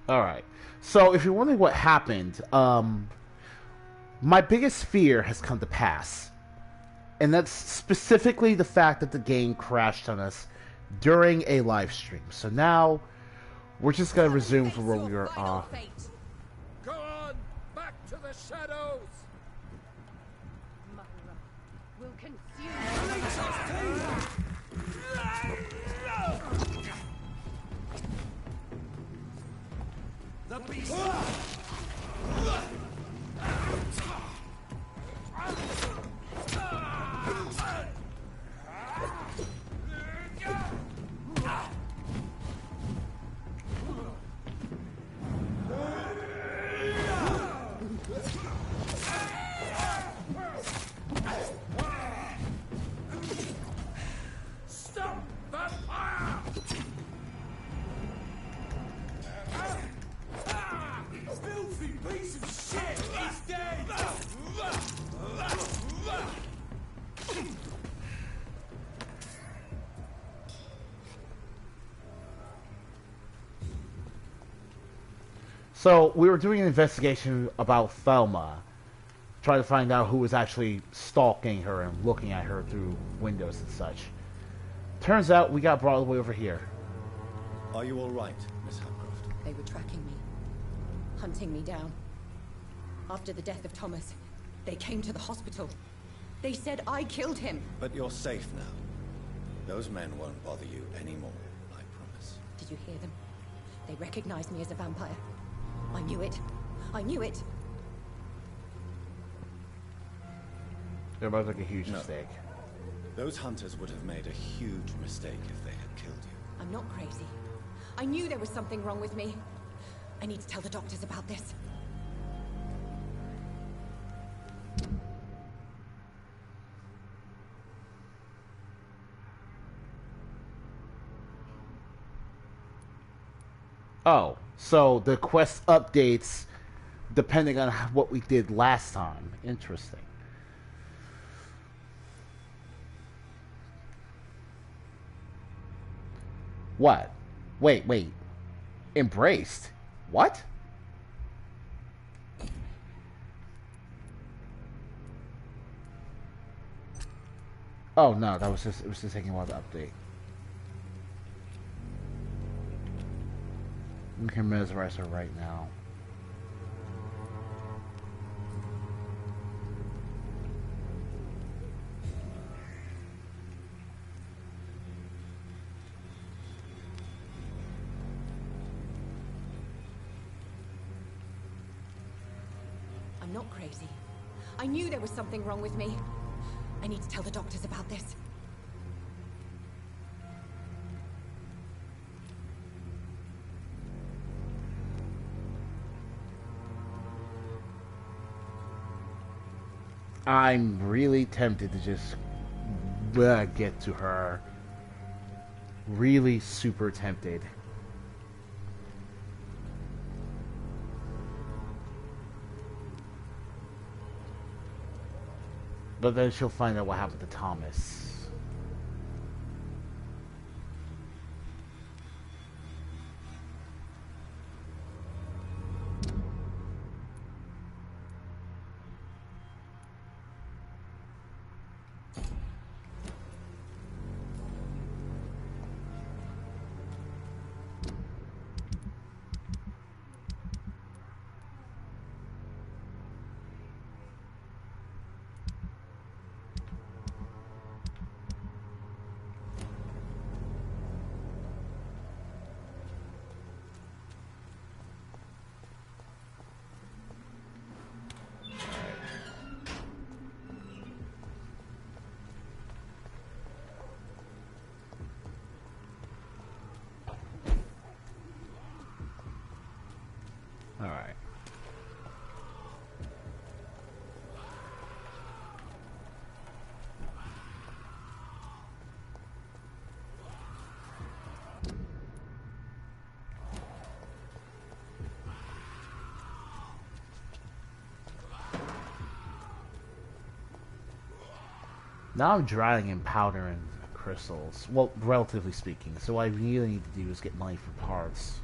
Alright. So, if you're wondering what happened, my biggest fear has come to pass. And that's specifically the fact that the game crashed on us during a live stream. So now, we're just going to resume from where we were. Go on! Back to the shadows! Will consume the beast! Stop, Vampyre! Filthy piece of shit! He's dead! So, we were doing an investigation about Thelma, trying to find out who was actually stalking her and looking at her through windows and such. Turns out we got brought all the way over here. Are you all right, Miss Hapcroft? They were tracking me, hunting me down. After the death of Thomas, they came to the hospital. They said I killed him. But you're safe now. Those men won't bother you anymore, I promise. Did you hear them? They recognized me as a vampire. I knew it. I knew it. They're about to make a huge mistake. Those hunters would have made a huge mistake if they had killed you. I'm not crazy. I knew there was something wrong with me. I need to tell the doctors about this. Oh, so the quest updates depending on what we did last time. Interesting. What? Wait. Embraced? What? Oh no, it was just taking a while to update. We can mesmerize her right now. I'm not crazy. I knew there was something wrong with me. I need to tell the doctors about this. I'm really tempted to just get to her. Really super tempted. But then she'll find out what happened to Thomas. Now I'm drowning in powder and crystals. Well, relatively speaking. So what I really need to do is get money for parts.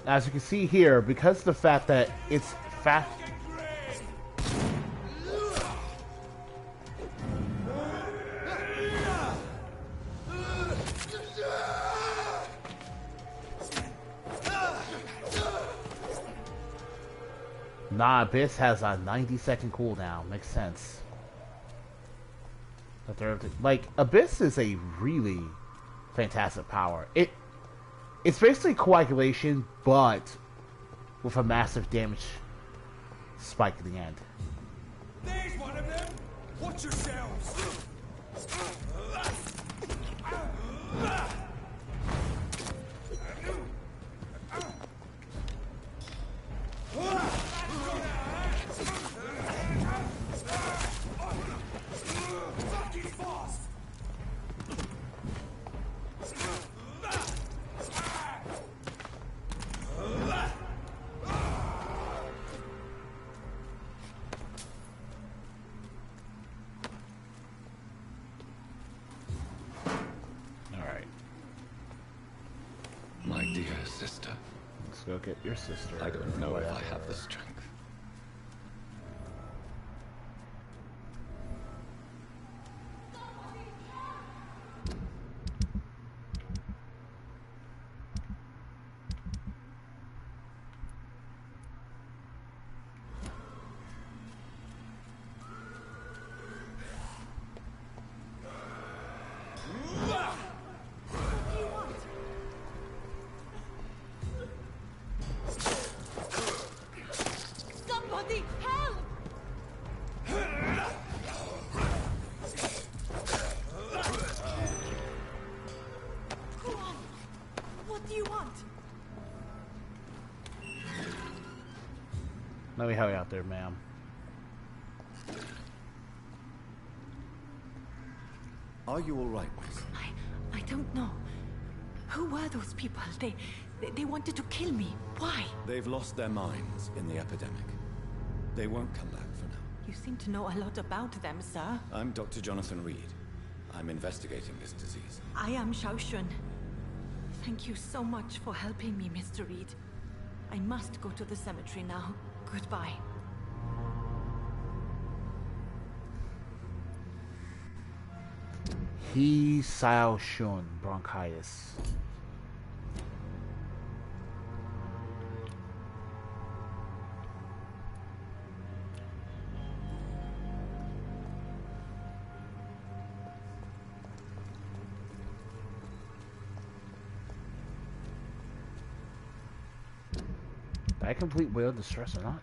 As you can see here, because of the fact that it's fast. Nah, Abyss has a 90-second cooldown. Makes sense. But they're like, Abyss is a really fantastic power. It's basically coagulation, but with a massive damage spike at the end. There's one of them! Watch yourselves! Go get your sister. I don't know if I have the strength. Let me help you out there, ma'am. Are you all right, miss? I don't know. Who were those people? They wanted to kill me. Why? They've lost their minds in the epidemic. They won't come back for now. You seem to know a lot about them, sir. I'm Dr. Jonathan Reed. I'm investigating this disease. I am Xiaoxun. Thank you so much for helping me, Mr. Reed. I must go to the cemetery now. Goodbye. He Sao Shun, bronchitis. Did I complete Whale of Distress or not?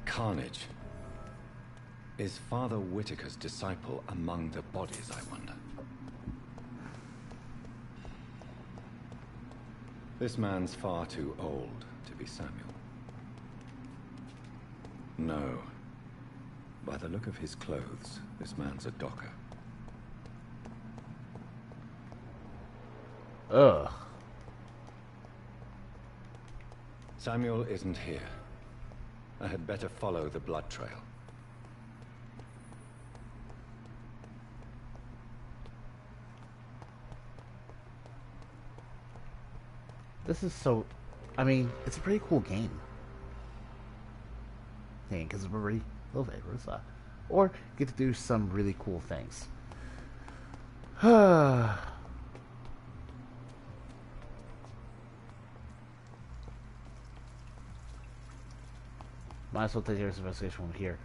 Carnage. Is Father Whitaker's disciple among the bodies, I wonder? This man's far too old to be Samuel. No. By the look of his clothes, this man's a docker. Ugh. Samuel isn't here. I had better follow the blood trail. This is so... I mean, it's a pretty cool game. Because it's pretty elevators. Or get to do some really cool things. Might as well take your investigation from here.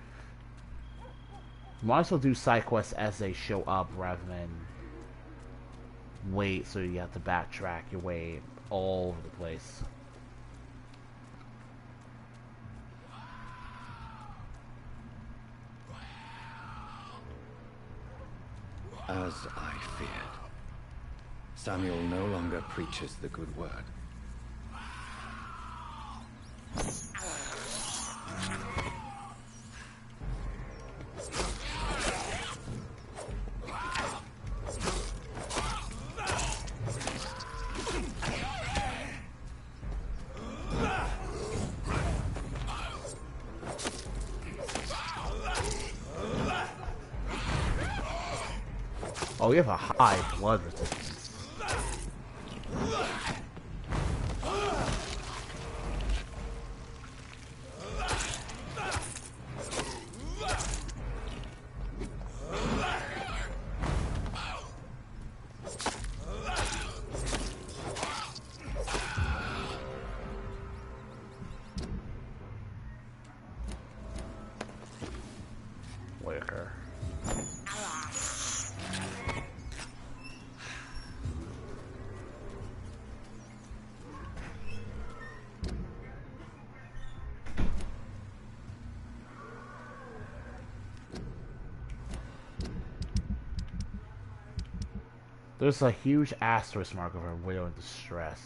Might as well do side quests as they show up rather than wait so you have to backtrack your way all over the place. As I feared, Samuel no longer preaches the good word. Oh, you have a high blood resistance. Wicker. There's a huge asterisk mark over widow in distress.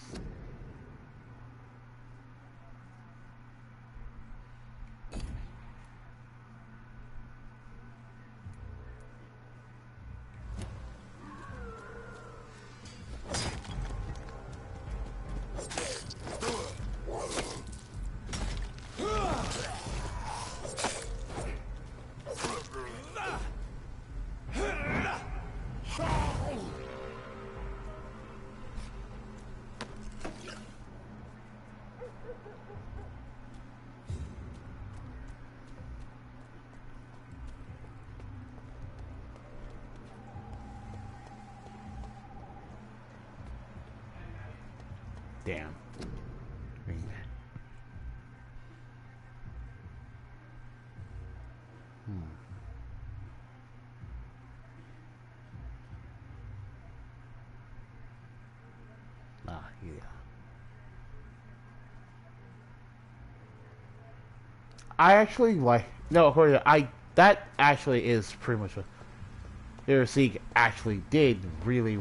Damn. Ah, yeah. I actually like... No, that actually is pretty much what Seek actually did really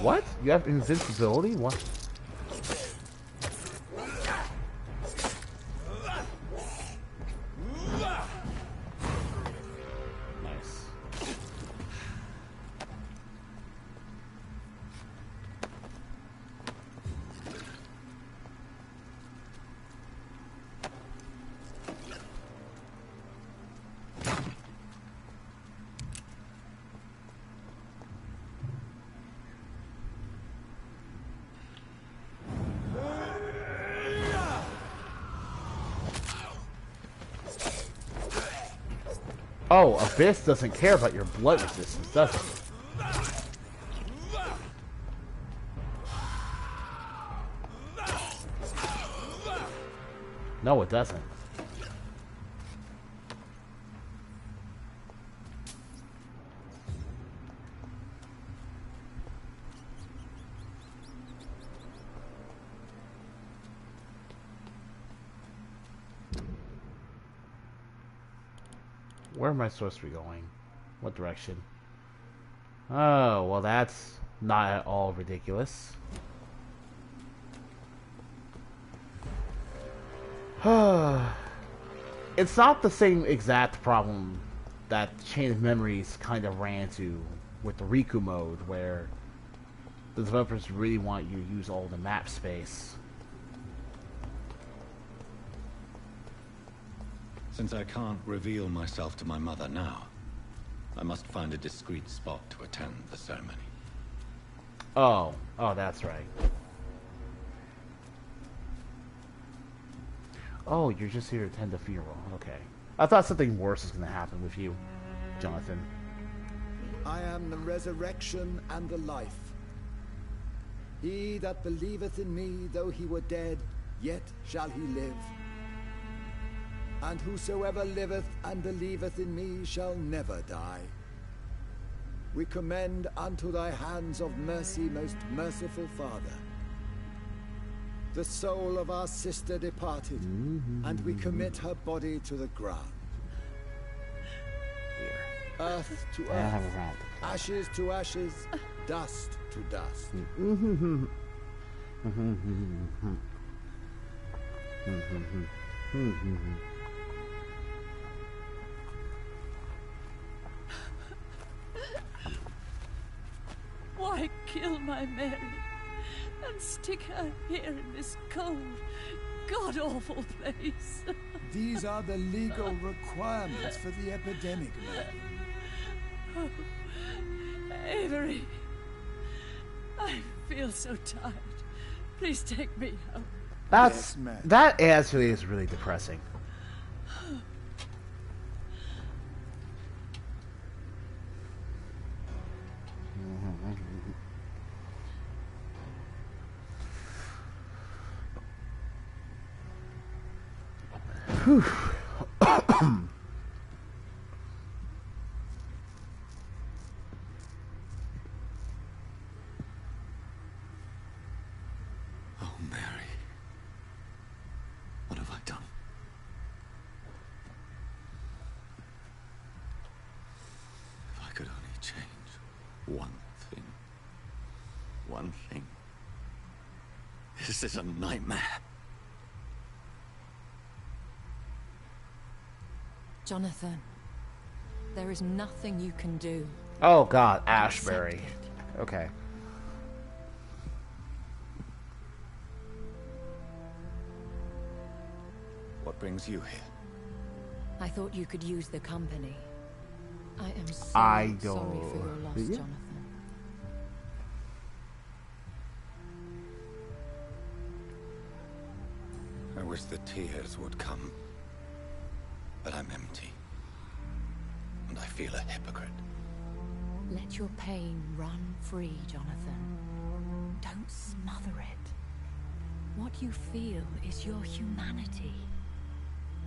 What? You have invincibility? What? Nice. Oh, Abyss doesn't care about your blood resistance, does it? No, it doesn't. Where am I supposed to be going? What direction? Oh, well, that's not at all ridiculous. It's not the same exact problem that Chain of Memories kind of ran into with the Riku mode, where the developers really want you to use all the map space. Since I can't reveal myself to my mother now, I must find a discreet spot to attend the ceremony. Oh, that's right. Oh, you're just here to attend the funeral. Okay. I thought something worse was going to happen with you, Jonathan. I am the resurrection and the life. He that believeth in me, though he were dead, yet shall he live. And whosoever liveth and believeth in me shall never die. We commend unto thy hands of mercy, most merciful Father, the soul of our sister departed, and we commit her body to the ground. Earth to earth, ashes to ashes, dust to dust. Why kill my Mary and stick her here in this cold, god-awful place? These are the legal requirements for the epidemic, man. Oh, Avery, I feel so tired. Please take me home. That actually is really depressing. Whew. Oh, Mary. What have I done? If I could only change one thing. One thing. This is a nightmare. Jonathan, there is nothing you can do. Oh God, Ashbury. Okay. What brings you here? I thought you could use the company. I am so I sorry don't- for your loss, Yeah. Jonathan. I wish the tears would come. But I'm empty. And I feel a hypocrite. Let your pain run free, Jonathan. Don't smother it. What you feel is your humanity.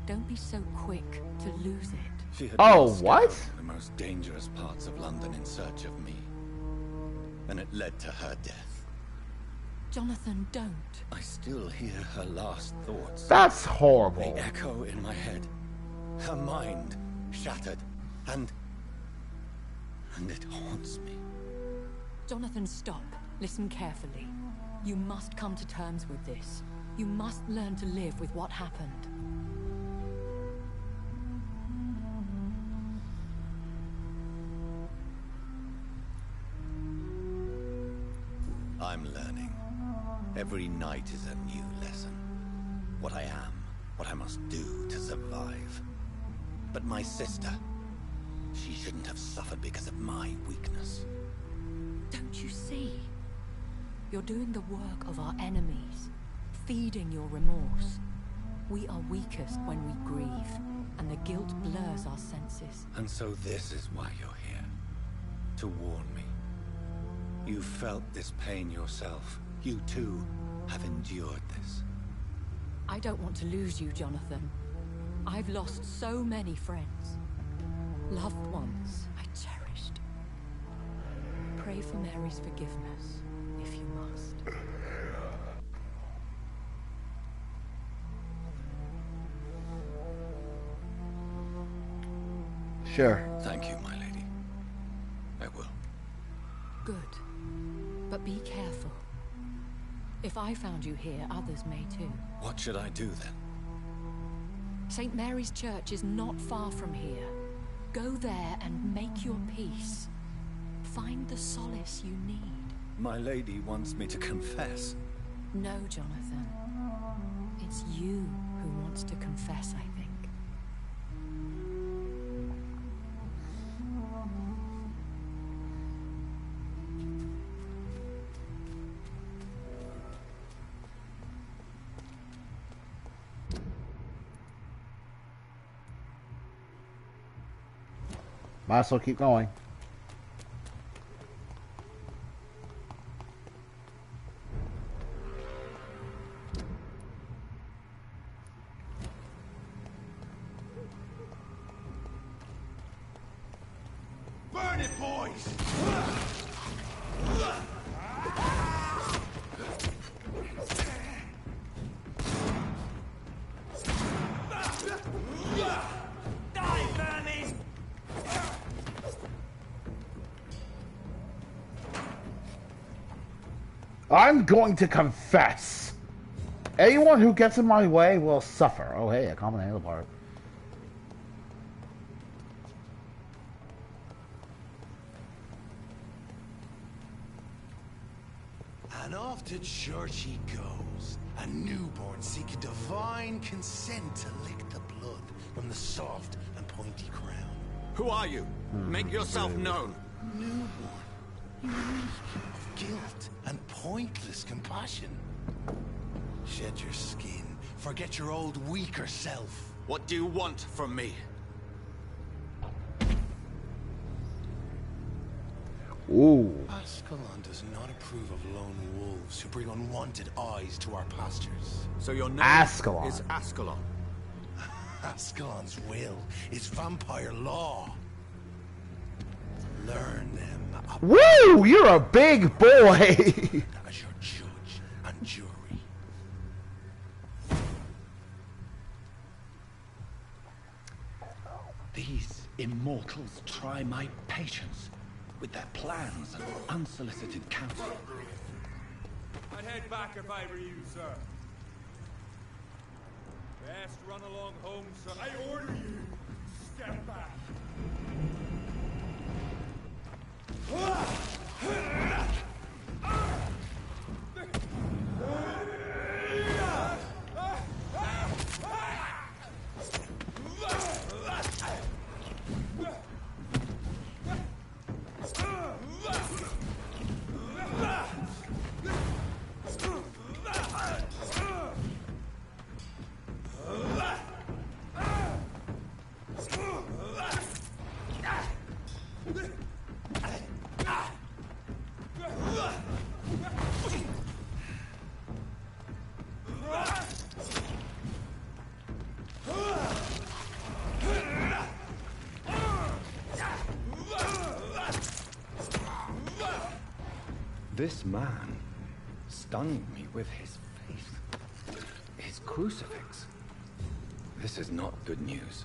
Don't be so quick to lose it. She had Oh, been what? scouring the most dangerous parts of London in search of me. And it led to her death. Jonathan, don't. I still hear her last thoughts. That's They horrible. echo in my head. Her mind shattered, and it haunts me. Jonathan, stop. Listen carefully. You must come to terms with this. You must learn to live with what happened. I'm learning. Every night is a new lesson. What I am, what I must do to survive. But my sister, she shouldn't have suffered because of my weakness. Don't you see? You're doing the work of our enemies, feeding your remorse. We are weakest when we grieve, and the guilt blurs our senses. And so this is why you're here. To warn me. You felt this pain yourself. You too have endured this. I don't want to lose you, Jonathan. I've lost so many friends. Loved ones I cherished. Pray for Mary's forgiveness, if you must. Sure. Thank you, my lady. I will. Good. But be careful. If I found you here, others may too. What should I do then? St. Mary's Church is not far from here. Go there and make your peace. Find the solace you need. My lady wants me to confess. No, Jonathan. It's you who wants to confess, I think. Might as well keep going. Burn it, boys! Die, vermin! I'm going to confess. Anyone who gets in my way will suffer. Oh, hey, a common handle part. And off to church he goes, a newborn seeking divine consent to lick the blood from the soft and pointy crown. Who are you? Make yourself known. Newborn, unique of guilt and pointless compassion. Shed your skin, forget your old weaker self. What do you want from me? Ooh. Ascalon does not approve of lone wolves who bring unwanted eyes to our pastures. So your name Ascalon. is Ascalon. Ascalon's will is vampire law. Learn them up Woo! You're a big boy! as your judge and jury. These immortals try my patience with their plans and unsolicited counsel. I'd head back if I were you, sir. Best run along home, sir. I order you. Step back. This man stunned me with his faith, his crucifix. This is not good news.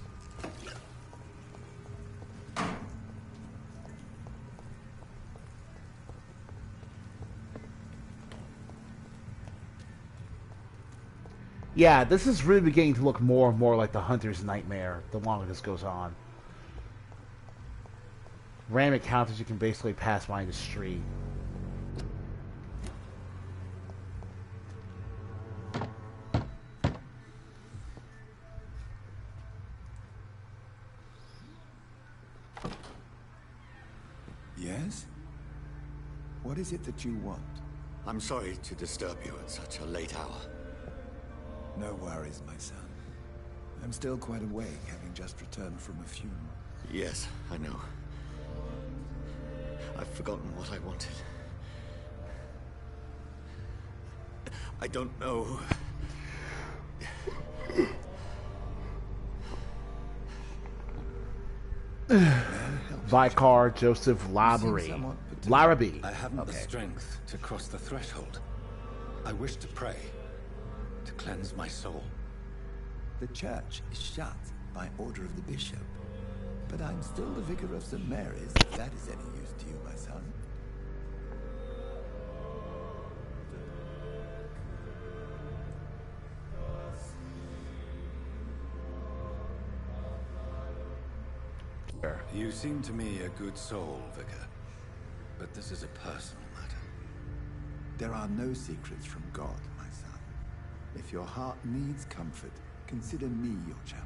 Yeah, this is really beginning to look more and more like the Hunter's Nightmare the longer this goes on. Random encounters you can basically pass by in the street. Yes? What is it that you want? I'm sorry to disturb you at such a late hour. No worries, my son. I'm still quite awake, having just returned from a funeral. Yes, I know. I've forgotten what I wanted. I don't know. Vicar Joseph Larrabee. I haven't the strength to cross the threshold. I wish to pray, to cleanse my soul. The church is shut by order of the bishop. But I'm still the vicar of St. Mary's, if that is any use to you, my son. You seem to me a good soul, Vicar. But this is a personal matter. There are no secrets from God, my son. If your heart needs comfort, consider me your chapel.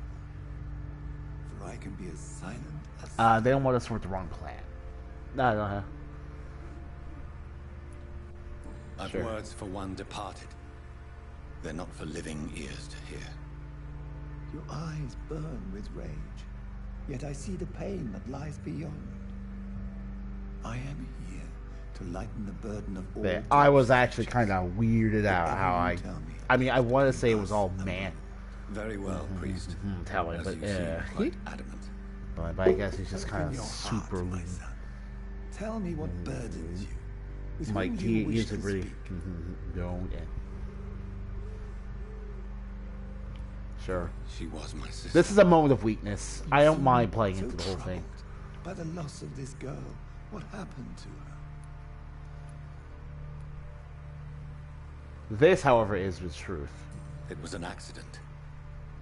For I can be as silent as... They don't want us with the wrong plan. No, no. I've Sure. words for one departed. They're not for living ears to hear. Your eyes burn with rage. Yet I see the pain that lies beyond. I am here to lighten the burden of all. I was actually kind of weirded out how I mean, I want to say it was all man. Very well, priest. Telling, As but you seem quite adamant. But I guess he's just kind Open of your heart, super. my son. Tell me what burdens you. With whom Like do you wish he's to a really speak? don't. Yeah. Sure. She was my sister. This is a moment of weakness. I don't You mind seem playing so into the whole thing. troubled by the loss of this girl. What happened to her? This, however, is the truth. It was an accident.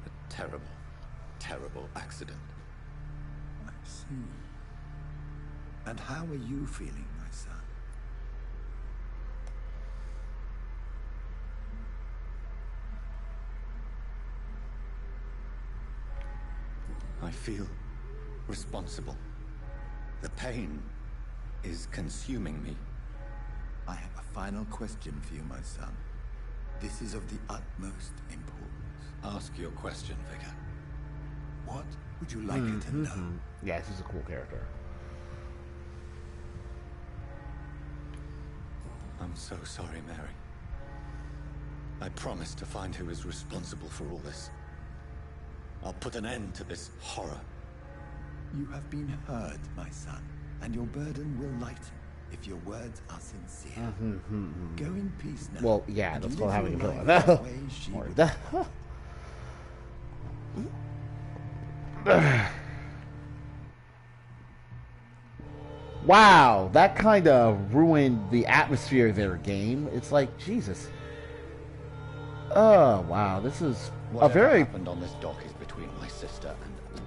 A terrible, terrible accident. I see. And how are you feeling, my son? I feel responsible. The pain is consuming me. I have a final question for you, my son. This is of the utmost importance. Ask your question, Vicar. What would you like her to know? Yes, he's a cool character. I'm so sorry, Mary. I promise to find who is responsible for all this. I'll put an end to this horror. You have been heard, my son, and your burden will lighten if your words are sincere. Go in peace now. Well, yeah, and that's live what having a your villain. life the way she Or would. Wow, that kind of ruined the atmosphere of their game. It's like, Jesus. Oh, wow, this is Whatever a very... happened on this dock is between my sister and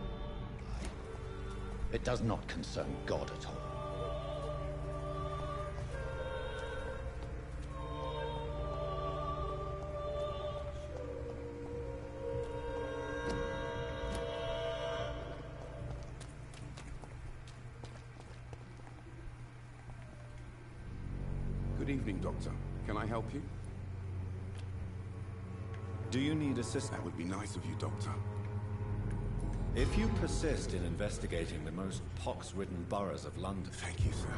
I. It does not concern God at all. Good evening, Doctor. Can I help you? Do you need assistance? That would be nice of you, Doctor. If you persist in investigating the most pox-ridden boroughs of London... Thank you, sir.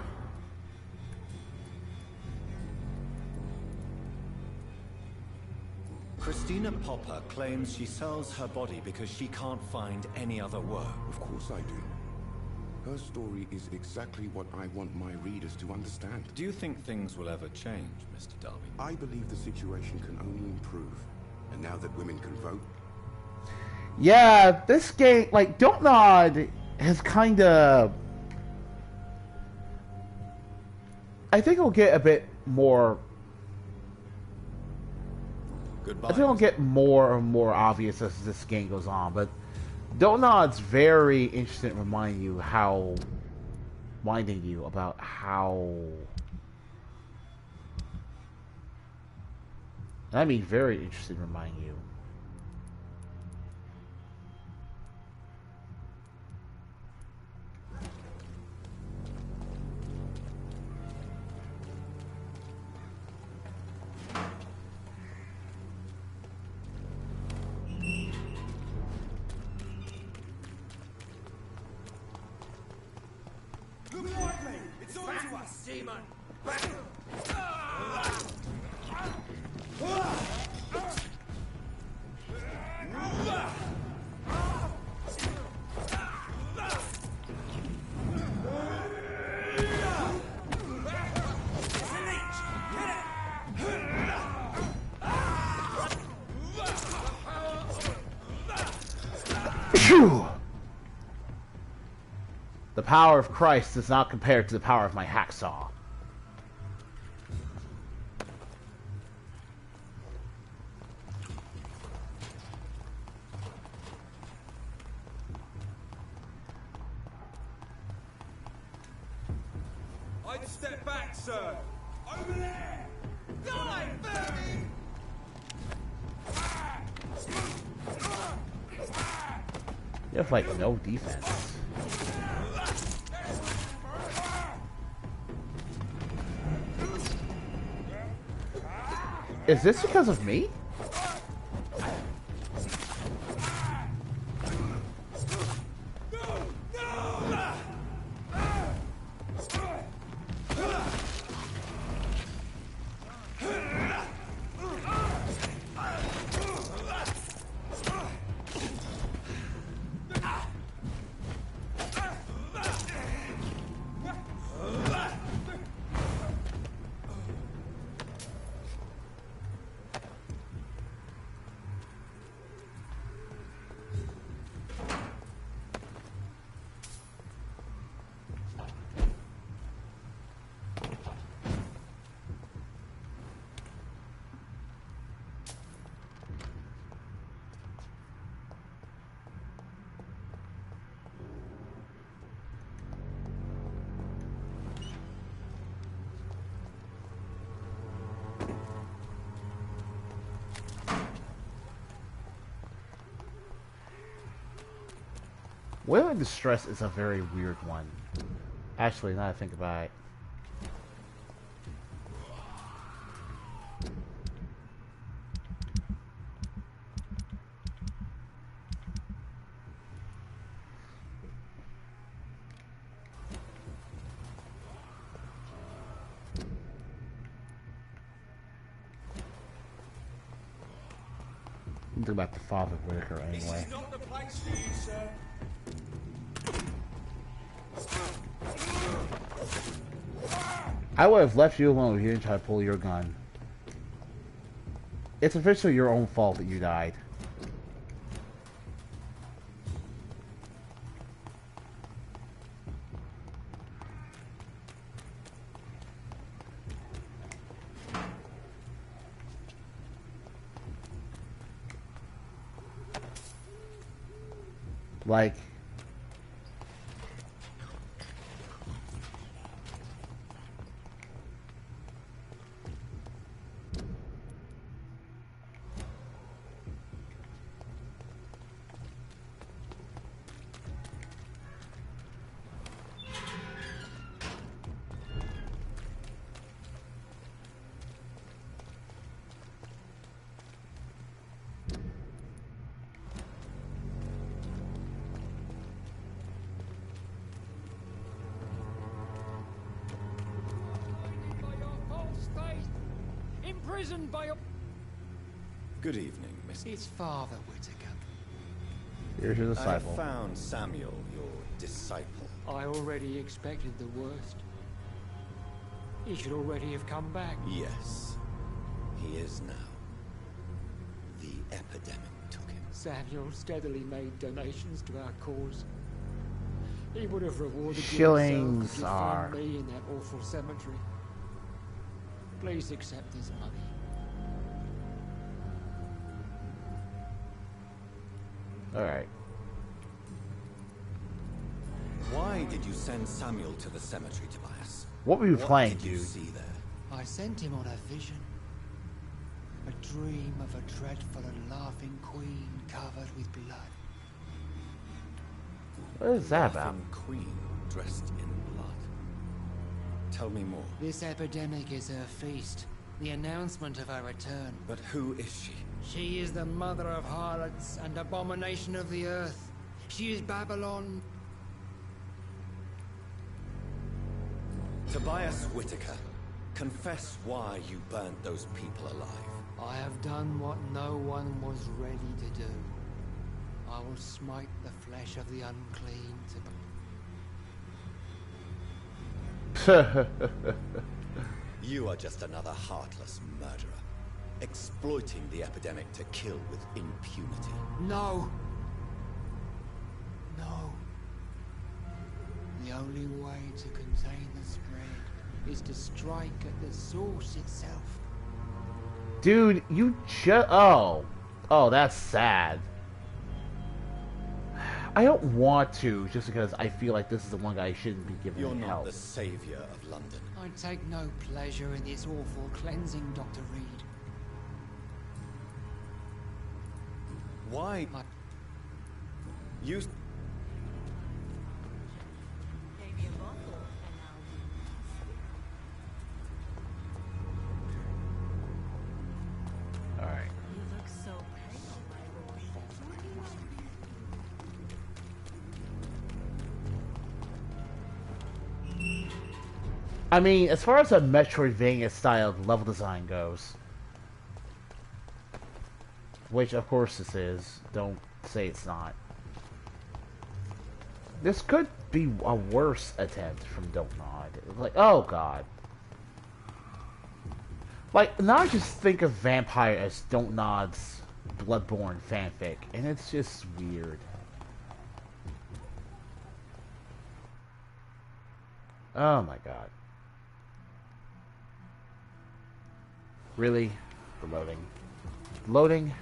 Christina Popper claims she sells her body because she can't find any other work. Of course I do. Her story is exactly what I want my readers to understand. Do you think things will ever change, Mr. Darby? I believe the situation can only improve. And now that women can vote... Yeah, this game, like, DONTNOD has kind of... I think it'll get a bit more... Goodbye. I think it'll get more and more obvious as this game goes on, but DONTNOD's very interested in reminding you about how... I mean, very interested in reminding you. It's on to us, demon! Phew! The power of Christ does not compare to the power of my hacksaw. I'd step back, sir. Over there! Die, Bernie! You have like no defense. Is this because of me? Will and Distress is a very weird one. Actually, now that I think about it. Think about the father Whitaker anyway. This is not the place for you, sir. I would have left you alone if you didn't try to pull your gun. It's officially your own fault that you died. Like, Imprisoned by your... Good evening, Mr. It's Father Whitaker. Here's your I disciple. have found Samuel, your disciple. I already expected the worst. He should already have come back. Yes, he is now. The epidemic took him. Samuel steadily made donations to our cause. He would have rewarded Shillings you are... found me in that awful cemetery. Please accept this money. Alright. Why did you send Samuel to the cemetery, Tobias? What were you playing, What did you dude? see there? I sent him on a vision. A dream of a dreadful and laughing queen covered with blood. What is that about? Laughing queen dressed in blood. Tell me more. This epidemic is her feast, the announcement of her return. But who is she? She is the mother of harlots and abomination of the earth. She is Babylon. Tobias Whitaker, confess why you burnt those people alive. I have done what no one was ready to do. I will smite the flesh of the unclean to... You are just another heartless murderer, exploiting the epidemic to kill with impunity. No! No. The only way to contain the spread is to strike at the source itself. Dude, you just... Oh. Oh, that's sad. I don't want to, just because I feel like this is the one guy I shouldn't be giving You're any not help. the savior of London. I take no pleasure in this awful cleansing, Dr. Reed. Why? You... Alright. You look so pale. I mean, as far as a Metroidvania style level design goes, which of course this is, don't say it's not. This could be a worse attempt from DONTNOD. Like, oh god. Like, now I just think of Vampyre as DONTNOD's Bloodborne fanfic, and it's just weird. Oh my god. Really? The loading. Loading?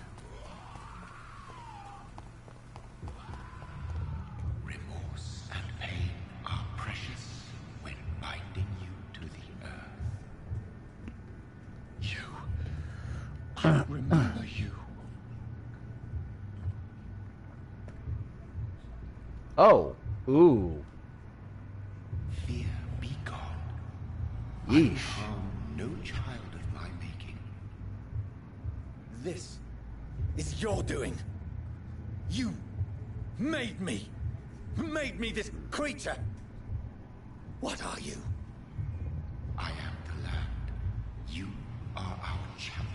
Remorse and pain are precious when binding you to the earth. I remember you. Oh. Ooh. Fear be gone. Yeesh. I harm no child of my making. This is your doing. You made me. Made me this creature. What are you? I am the land. You are our champion.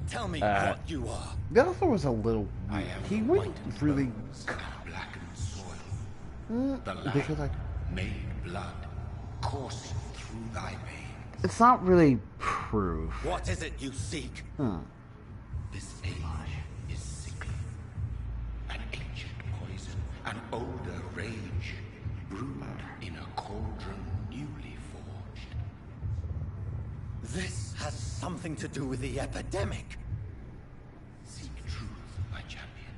Tell me what you are. The author was a little... He wouldn't really... Blackened soil. The light Because I... made blood coursing through thy veins. It's not really proof. What is it you seek? This age is sickly. An ancient poison, an older rage, brewed in a cauldron newly forged. This has something to do with the epidemic. Seek truth, my champion.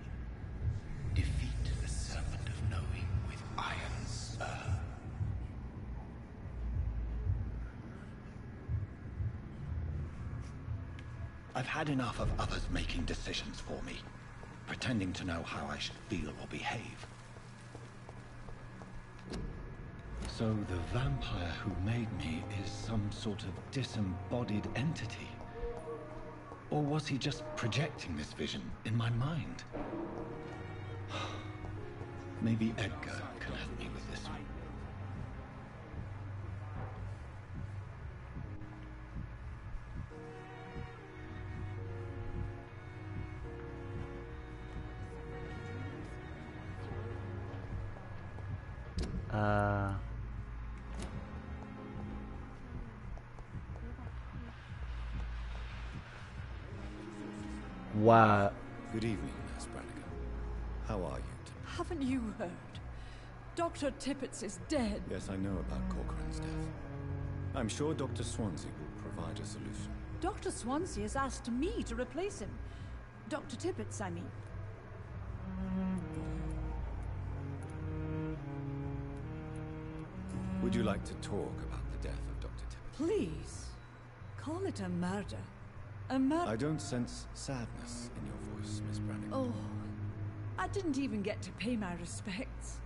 Defeat the serpent of knowing with iron spur. I've had enough of others making decisions for me, pretending to know how I should feel or behave. So the vampire who made me is some sort of disembodied entity? Or was he just projecting this vision in my mind? Maybe Edgar can help me with this one. Wow. Good evening, Nurse Brannigan. How are you? Haven't you heard? Dr. Tippett is dead. Yes, I know about Corcoran's death. I'm sure Dr. Swansea will provide a solution. Dr. Swansea has asked me to replace him. Dr. Tippett, I mean. Would you like to talk about the death of Dr. Tippett? Please. Call it a murder. A murder. I don't sense sadness in your voice, Miss Brannigan. Oh, I didn't even get to pay my respects.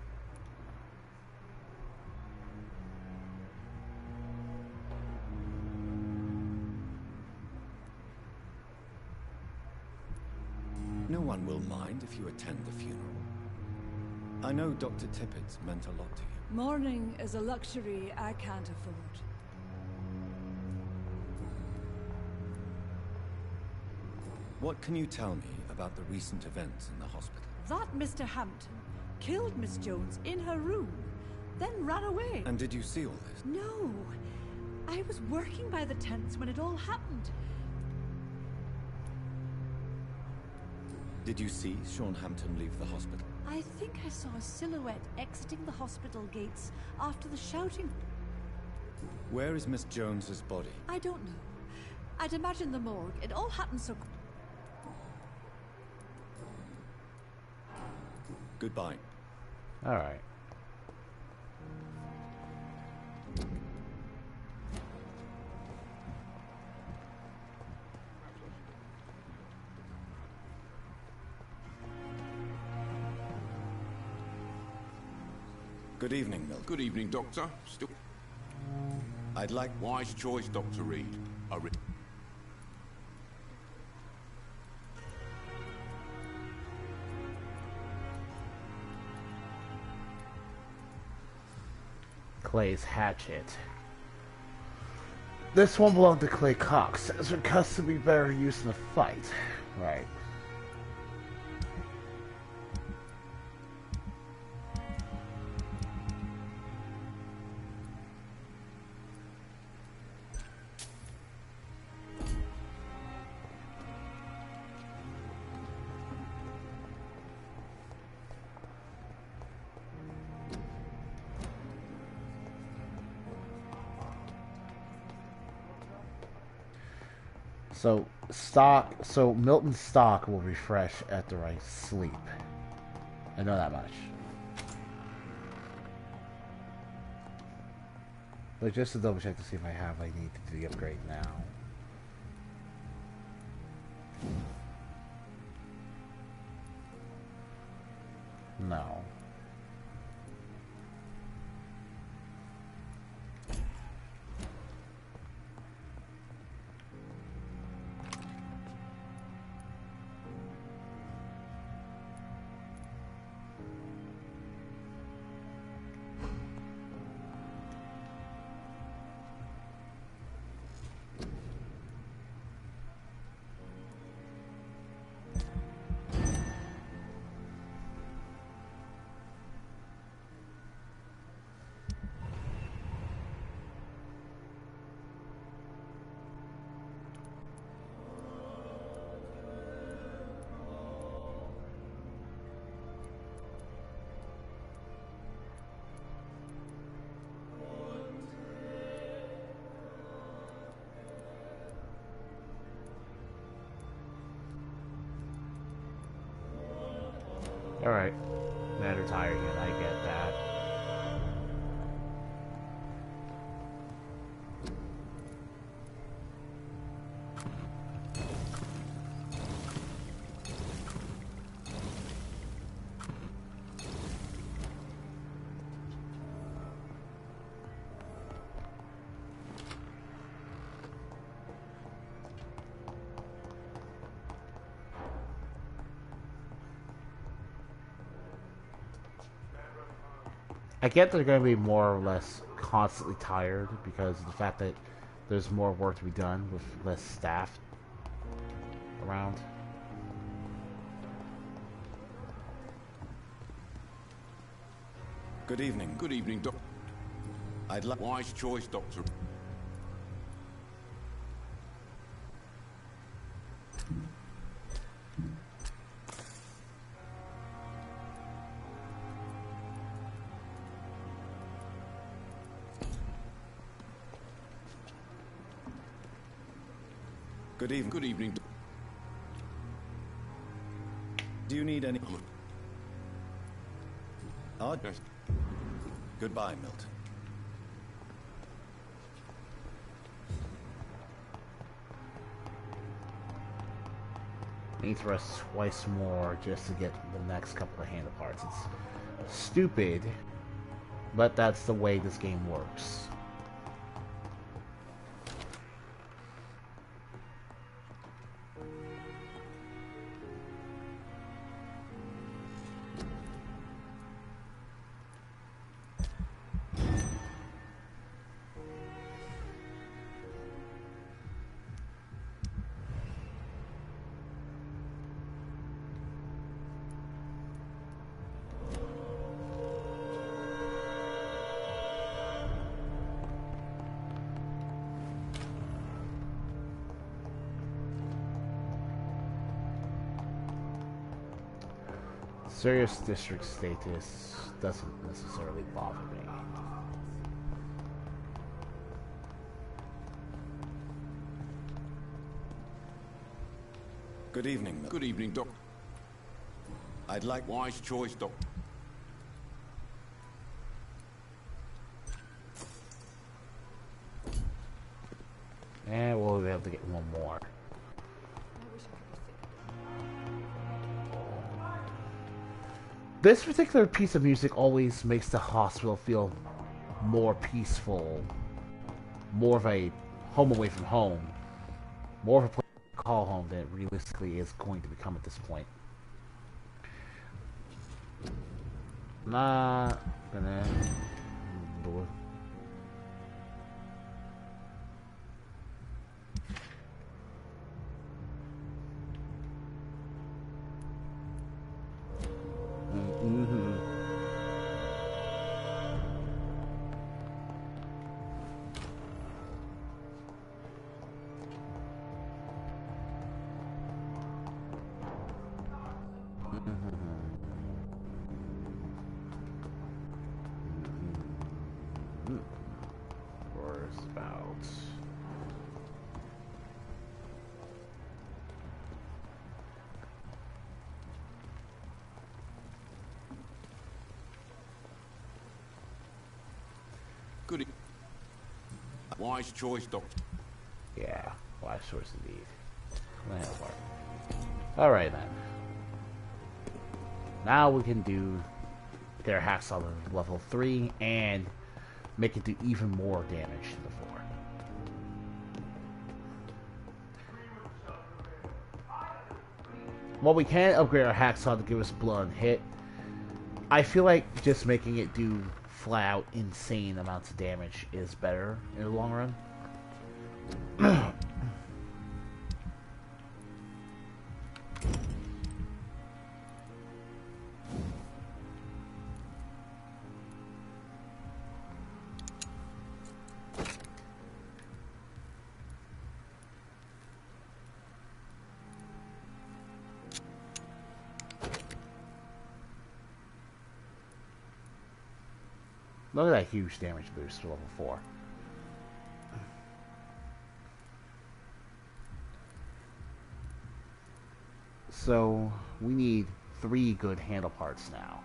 No one will mind if you attend the funeral. I know Dr. Tippett meant a lot to you. Mourning is a luxury I can't afford. What can you tell me about the recent events in the hospital? That Mr. Hampton killed Miss Jones in her room, then ran away. And did you see all this? No. I was working by the tents when it all happened. Did you see Sean Hampton leave the hospital? I think I saw a silhouette exiting the hospital gates after the shouting. Where is Miss Jones's body? I don't know. I'd imagine the morgue. It all happened so... Goodbye. All right. Good evening, Milton. Good evening, Doctor. Still... I'd like... Wise choice, Dr. Reed. Clay's hatchet. This one belonged to Clay Cox, as requested to be better used in a fight. Right. So Milton's stock will refresh after I sleep. I know that much. But just to double check to see if I need to do the upgrade now. No. Alright. Men are tired yet, I get that. I get they're going to be more or less constantly tired because of the fact that there's more work to be done with less staff around. Good evening. Good evening, Doc. I'd like... Wise choice, Doctor. Good evening. Good evening. Do you need any... Odd? Yes. Goodbye, Milton. I need to rest twice more just to get the next couple of handle parts. It's stupid, but that's the way this game works. Serious district status doesn't necessarily bother me. Good evening. Good evening, Doc. I'd like... Wise choice, Doc. And we'll be able to get one more. This particular piece of music always makes the hospital feel more peaceful, more of a home away from home, more of a place to call home than it realistically is going to become at this point. Not gonna... Good. Wise choice, Doctor. Yeah, wise choice indeed. Alright then. Now we can do their hacksaw level 3 and make it do even more damage than before. While we can upgrade our hacksaw to give us blood and hit, I feel like just making it do flat out insane amounts of damage is better in the long run. Look at that huge damage boost to level 4. So, we need 3 good handle parts now.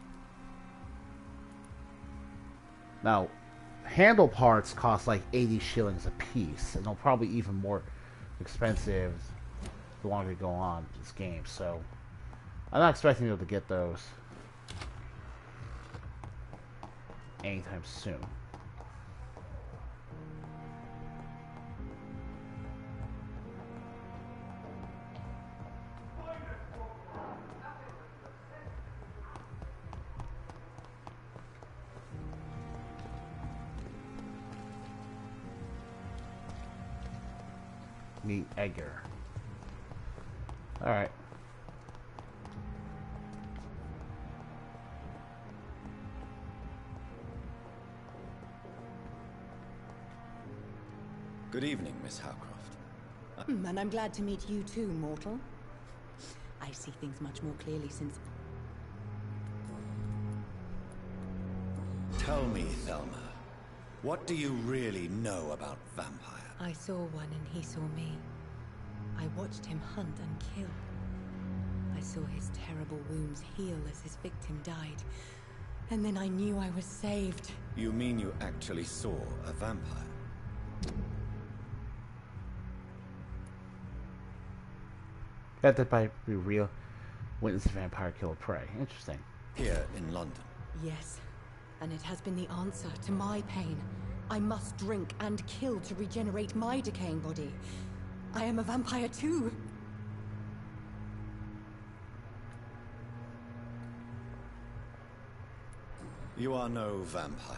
Now, handle parts cost like 80 shillings a piece, and they'll probably be even more expensive the longer we go on in this game, so I'm not expecting to be able to get those anytime soon. Meet Edgar. All right. Good evening, Miss Howcroft. And I'm glad to meet you too, mortal. I see things much more clearly since... Tell me, Thelma, what do you really know about Vampyre? I saw one and he saw me. I watched him hunt and kill. I saw his terrible wounds heal as his victim died. And then I knew I was saved. You mean you actually saw a vampire? That might be real. Witness a vampire kill a prey. Interesting. Here in London? Yes. And it has been the answer to my pain. I must drink and kill to regenerate my decaying body. I am a vampire too. You are no vampire.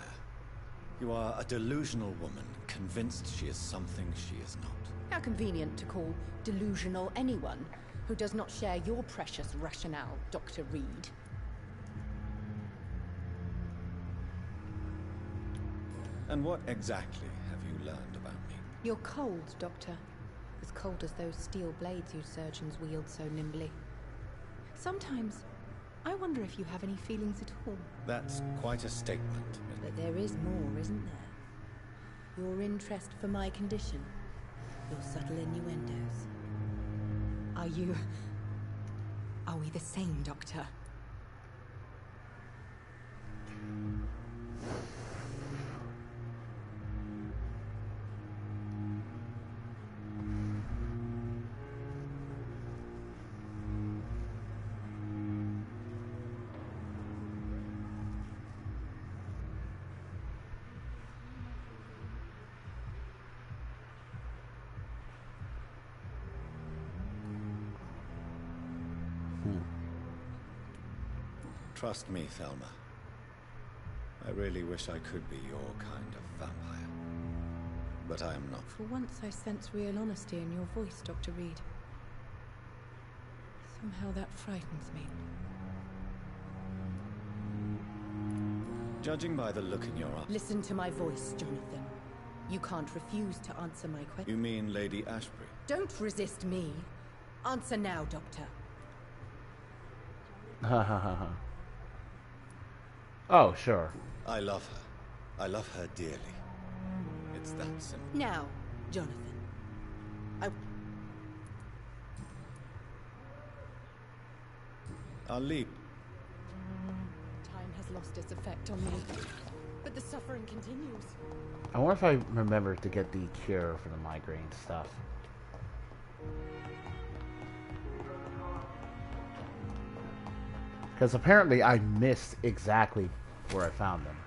You are a delusional woman, convinced she is something she is not. How convenient to call delusional anyone who does not share your precious rationale, Dr. Reed. And what exactly have you learned about me? You're cold, Doctor. As cold as those steel blades you surgeons wield so nimbly. Sometimes, I wonder if you have any feelings at all. That's quite a statement. But there is more, isn't there? Your interest for my condition. Your subtle innuendos. Are we the same, Doctor? Trust me, Thelma. I really wish I could be your kind of vampire. But I am not. For once I sense real honesty in your voice, Dr. Reed. Somehow that frightens me. Judging by the look in your eyes... Listen to my voice, Jonathan. You can't refuse to answer my question. You mean Lady Ashbury? Don't resist me. Answer now, Doctor. Ha ha ha ha. Oh, sure. I love her. I love her dearly. It's that simple. Now, Jonathan. I'll leave. Time has lost its effect on me, but the suffering continues. I wonder if I remember to get the cure for the migraine stuff. Because apparently I missed exactly where I found them.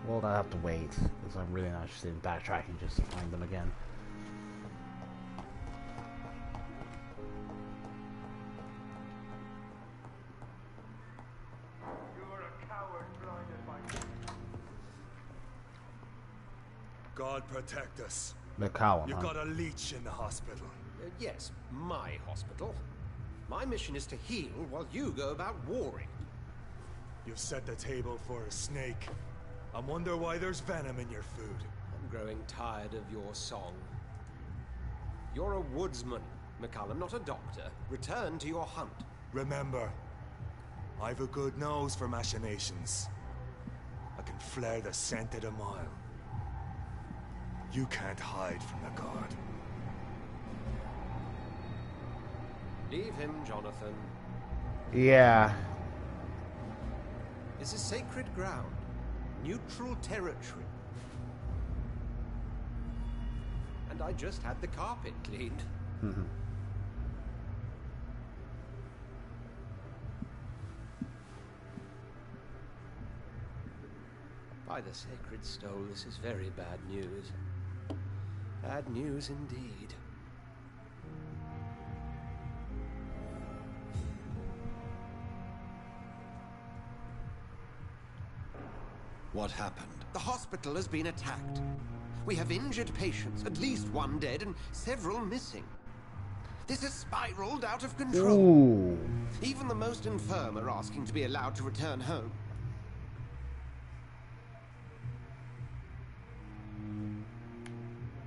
Well, I have to wait, because I'm really not interested in backtracking just to find them again. You're a coward blinded by... God protect us. McCallum, You've got a leech in the hospital. Yes, my hospital. My mission is to heal while you go about warring. You've set the table for a snake. I wonder why there's venom in your food. I'm growing tired of your song. You're a woodsman, McCallum, not a doctor. Return to your hunt. Remember, I've a good nose for machinations. I can flare the scent at a mile. You can't hide from the guard. Leave him, Jonathan. Yeah. This is sacred ground. Neutral territory. And I just had the carpet cleaned. By the sacred stone, this is very bad news. Bad news indeed. What happened? The hospital has been attacked. We have injured patients, at least one dead and several missing. This has spiraled out of control. Ooh. Even the most infirm are asking to be allowed to return home.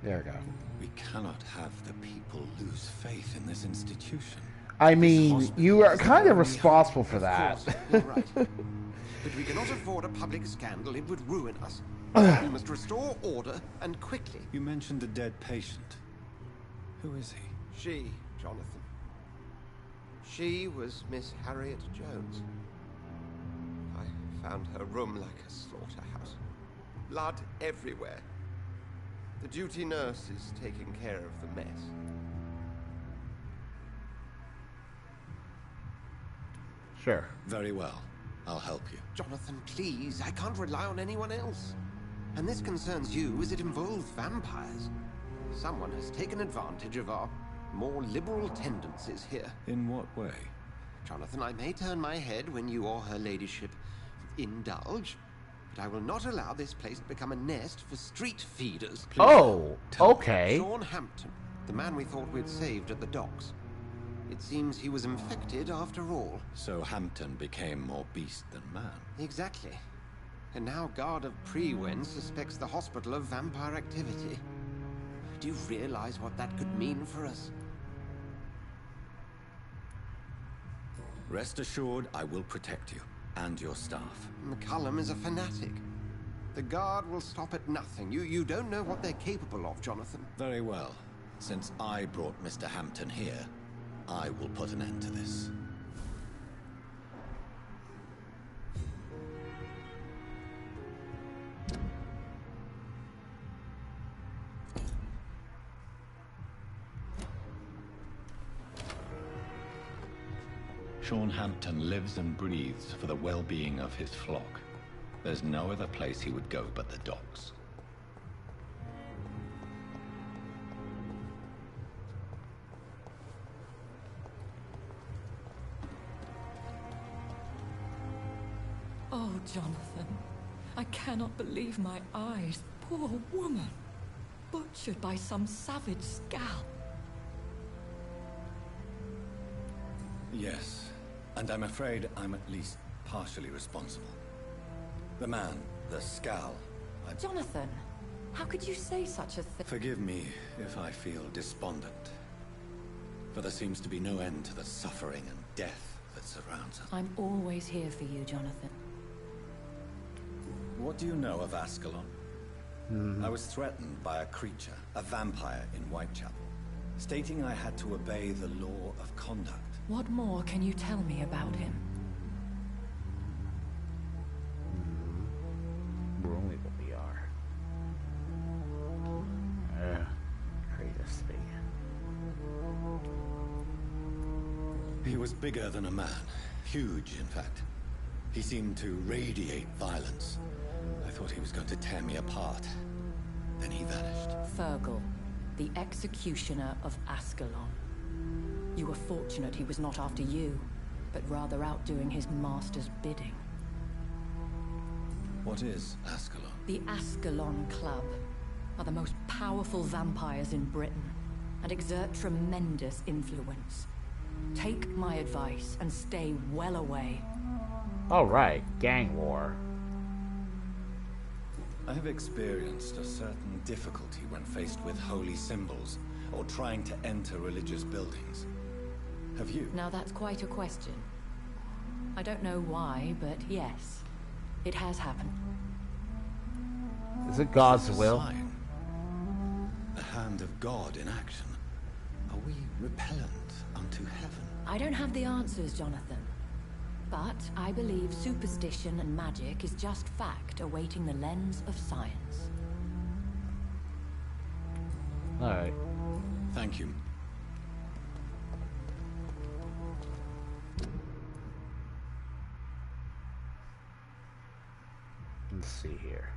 There we go. We cannot have the people lose faith in this institution. I mean, you are kind of responsible for that. You're right. But we cannot afford a public scandal. It would ruin us. We must restore order, and quickly. You mentioned a dead patient. Who is he? She, Jonathan. She was Miss Harriet Jones. I found her room like a slaughterhouse. Blood everywhere. The duty nurse is taking care of the mess. Sure. Very well. I'll help you. Jonathan, please. I can't rely on anyone else. And this concerns you as it involves vampires. Someone has taken advantage of our more liberal tendencies here. In what way? Jonathan, I may turn my head when you or her ladyship indulge, I will not allow this place to become a nest for street feeders. Oh, okay. Sean Hampton, the man we thought we'd saved at the docks. It seems he was infected after all. So Hampton became more beast than man. Exactly. And now Guard of Prewen suspects the hospital of vampire activity. Do you realize what that could mean for us? Rest assured, I will protect you and your staff. McCullum is a fanatic. The Guard will stop at nothing. You don't know what they're capable of, Jonathan. Very well. Since I brought Mr. Hampton here, I will put an end to this. Sean Hampton lives and breathes for the well-being of his flock. There's no other place he would go but the docks. Oh, Jonathan, I cannot believe my eyes. Poor woman, butchered by some savage scalp. Yes, and I'm afraid I'm at least partially responsible. The man, the Scal, Jonathan, how could you say such a thing? Forgive me if I feel despondent. For there seems to be no end to the suffering and death that surrounds us. I'm always here for you, Jonathan. What do you know of Ascalon? I was threatened by a creature, a vampire in Whitechapel, stating I had to obey the law of conduct. What more can you tell me about him? We're only what we are. Greatest thing. He was bigger than a man. Huge, in fact. He seemed to radiate violence. I thought he was going to tear me apart. Then he vanished. Fergal, the executioner of Ascalon. You were fortunate he was not after you, but rather out doing his master's bidding. What is Ascalon? The Ascalon Club are the most powerful vampires in Britain and exert tremendous influence. Take my advice and stay well away. All right, gang war. I have experienced a certain difficulty when faced with holy symbols or trying to enter religious buildings. Have you? Now that's quite a question. I don't know why, but yes, it has happened. Is it God's will? Sign. The hand of God in action. Are we repellent unto heaven? I don't have the answers, Jonathan. But I believe superstition and magic is just fact awaiting the lens of science. All right. Thank you. Let's see here.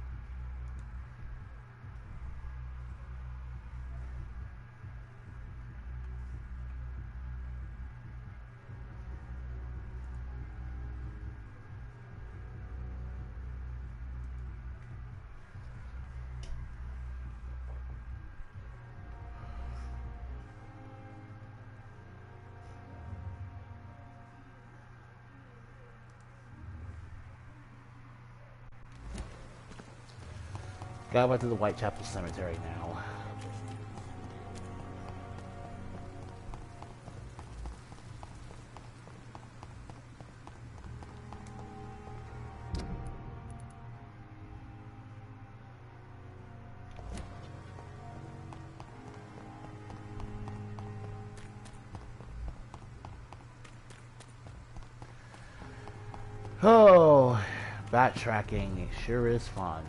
Go back to the Whitechapel Cemetery now. Oh, backtracking sure is fun.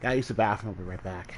Gotta use the bathroom. I'll be right back.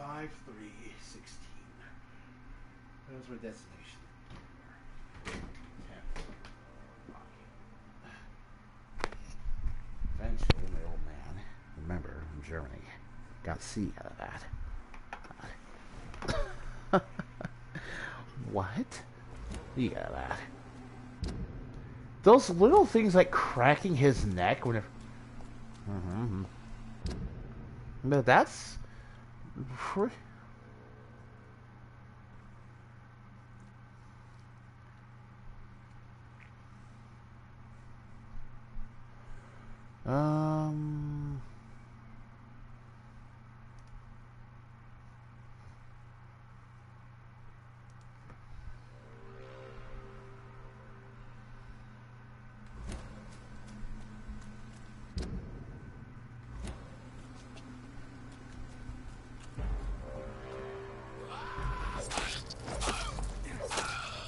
5-3-16. That was my destination. Eventually, my old man, remember, in Germany, got C out of that. What? You got that. Those little things like cracking his neck whenever... But that's...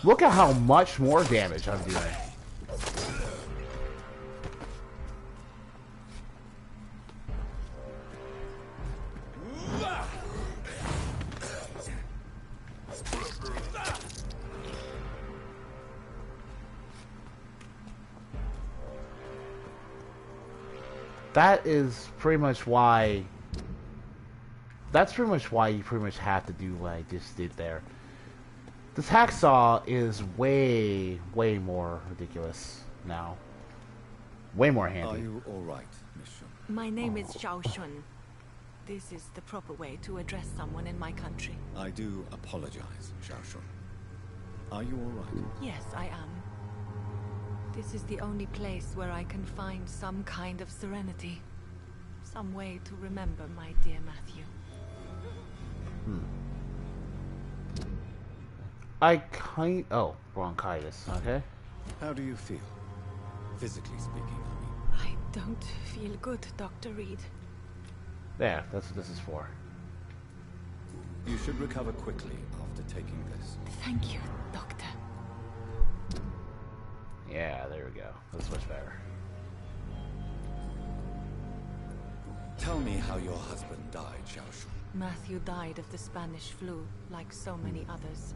Look at how much more damage I'm doing. That is pretty much why... That's pretty much why you pretty much have to do what I just did there. This hacksaw is way more ridiculous now. Way more handy. Are you all right, Miss Shun? My name is Xiao Shun. This is the proper way to address someone in my country. I do apologize, Xiao Shun. Are you all right? Yes, I am. This is the only place where I can find some kind of serenity. Some way to remember my dear Matthew. Oh, bronchitis, okay. How do you feel? Physically speaking, I don't feel good, Dr. Reed. Yeah, that's what this is for. You should recover quickly after taking this. Thank you, Doctor. Yeah, there we go. That's much better. Tell me how your husband died, Xiao Shun. Matthew died of the Spanish flu, like so many others.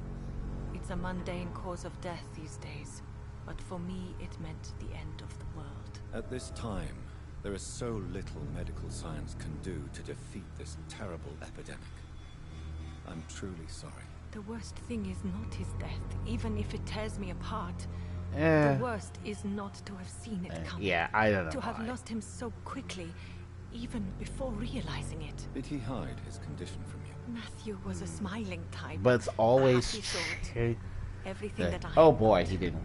It's a mundane cause of death these days, but for me it meant the end of the world. At this time, There is so little medical science can do to defeat this terrible epidemic. I'm truly sorry. The worst thing is not his death, even if it tears me apart. Eh. The worst is not to have seen it coming. Yeah, I don't know. To have lost him so quickly, even before realizing it. Did he hide his condition from you? Matthew was a smiling type. But it's always... Everything that I oh boy, he didn't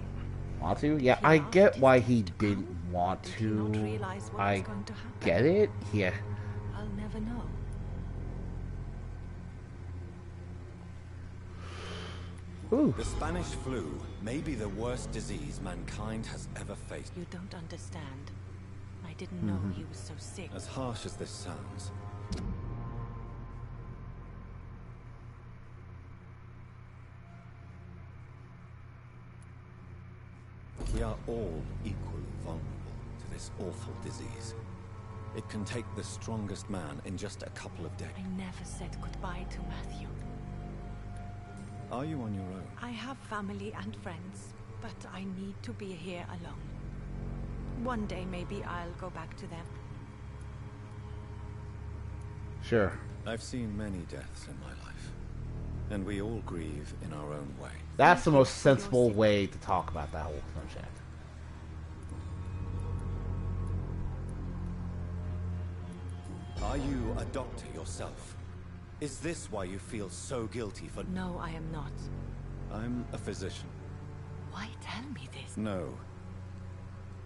want to? Yeah, I get why he didn't want to. I get it. Yeah. I'll never know. Ooh. The Spanish flu may be the worst disease mankind has ever faced. You don't understand. I didn't know he was so sick. As harsh as this sounds, we are all equally vulnerable to this awful disease. It can take the strongest man in just a couple of days. I never said goodbye to Matthew. Are you on your own? I have family and friends, but I need to be here alone. One day maybe I'll go back to them. Sure. I've seen many deaths in my life, and we all grieve in our own way. That's the most sensible way to talk about that whole subject. Are you a doctor yourself? Is this why you feel so guilty for... No, I am not. I'm a physician. Why tell me this? No.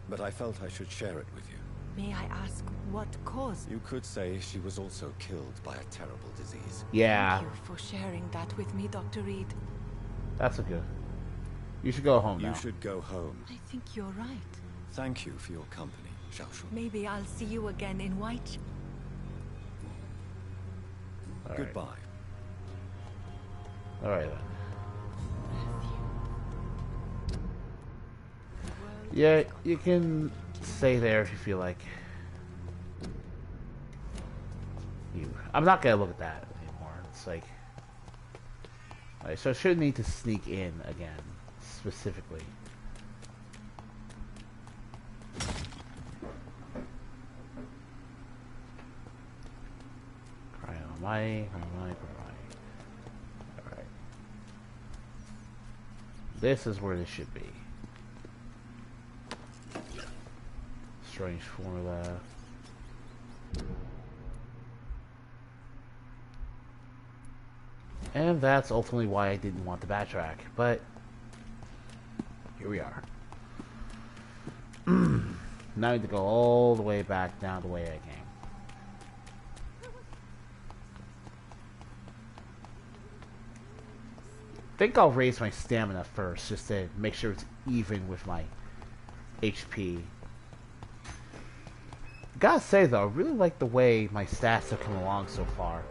But I felt I should share it with you. May I ask what caused? You could say she was also killed by a terrible disease. Yeah. Thank you for sharing that with me, Dr. Reed. That's a good. You should go home now. You should go home. I think you're right. Thank you for your company, Xiaoshu. Maybe I'll see you again in White. All Goodbye. All right then. Yeah, you can stay there if you feel like. I'm not gonna look at that anymore. It's like. Alright, so I should need to sneak in again, specifically. Alright. This is where this should be. Strange formula. And that's ultimately why I didn't want to backtrack, but here we are. Now I need to go all the way back down the way I came. I think I'll raise my stamina first, just to make sure it's even with my HP. Gotta say though, I really like the way my stats have come along so far.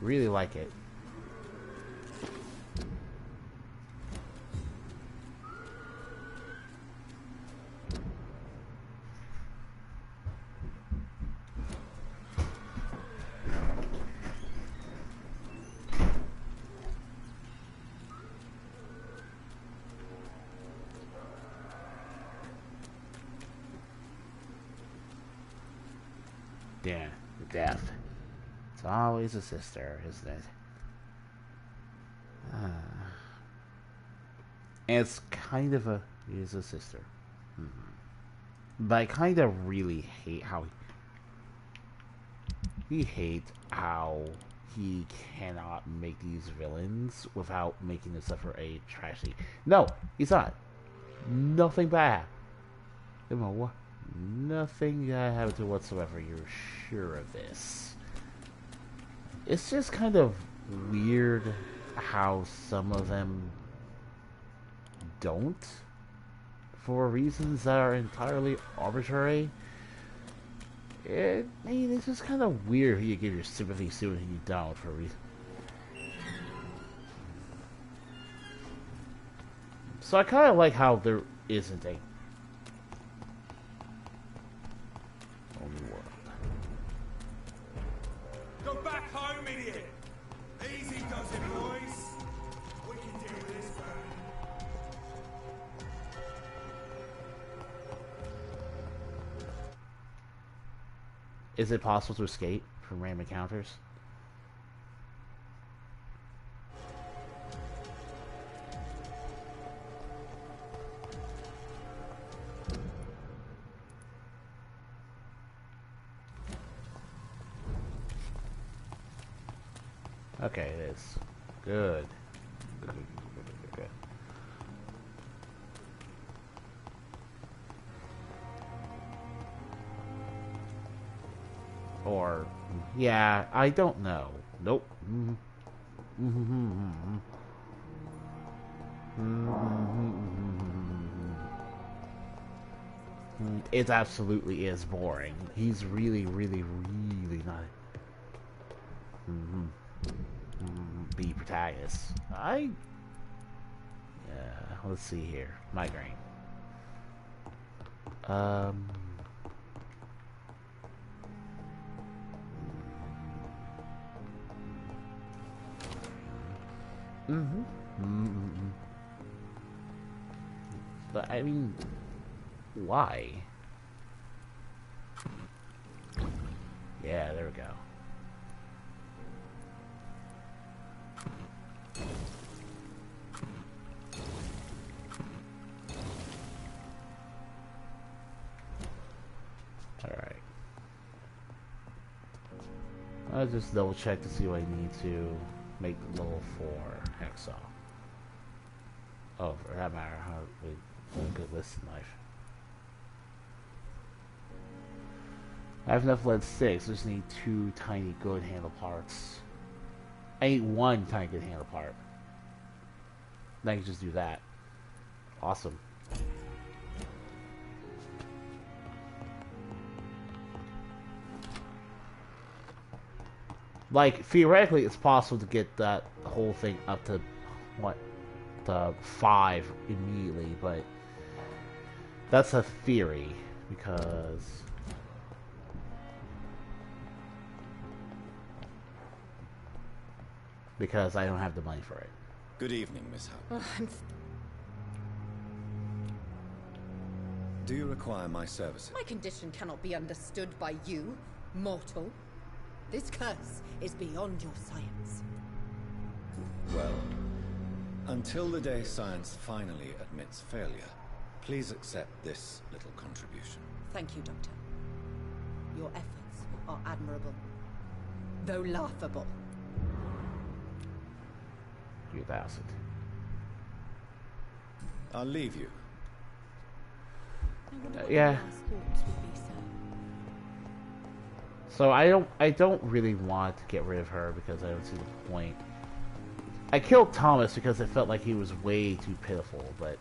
Really like it. Damn, the death. It's always a sister, isn't it? And it's kind of a... It is a sister. But I kind of really hate how... He hates how he cannot make these villains without making them suffer a tragedy. No, he's not. Nothing bad. Nothing happened to whatsoever. You're sure of this. It's just kind of weird how some of them don't, for reasons that are entirely arbitrary. I mean, it's just kind of weird who you give your sympathy to and who you don't for a reason. So I kind of like how there isn't a Is it possible to escape from random encounters? Okay, it is. Good. Good. Or, yeah, I don't know. Nope. It absolutely is boring. He's really, really, really not. Be protagonist. Yeah, let's see here. Migraine. But I mean, why? Yeah, there we go. Alright. I'll just double check to see what I need to make the level 4 hacksaw. Oh, for that matter, a good list knife. I have enough lead 6, I just need 2 tiny good handle parts. I need 1 tiny good handle part. Then I can just do that. Awesome. Like, theoretically, it's possible to get that whole thing up to, what, 5 immediately, but that's a theory, because I don't have the money for it. Good evening, Miss Howe. Do you require my services? My condition cannot be understood by you, mortal. This curse is beyond your science. Well, until the day science finally admits failure, please accept this little contribution. Thank you, Doctor. Your efforts are admirable, though laughable. You bastard. I'll leave you. Yeah. So I don't really want to get rid of her because I don't see the point. I killed Thomas because it felt like he was way too pitiful, but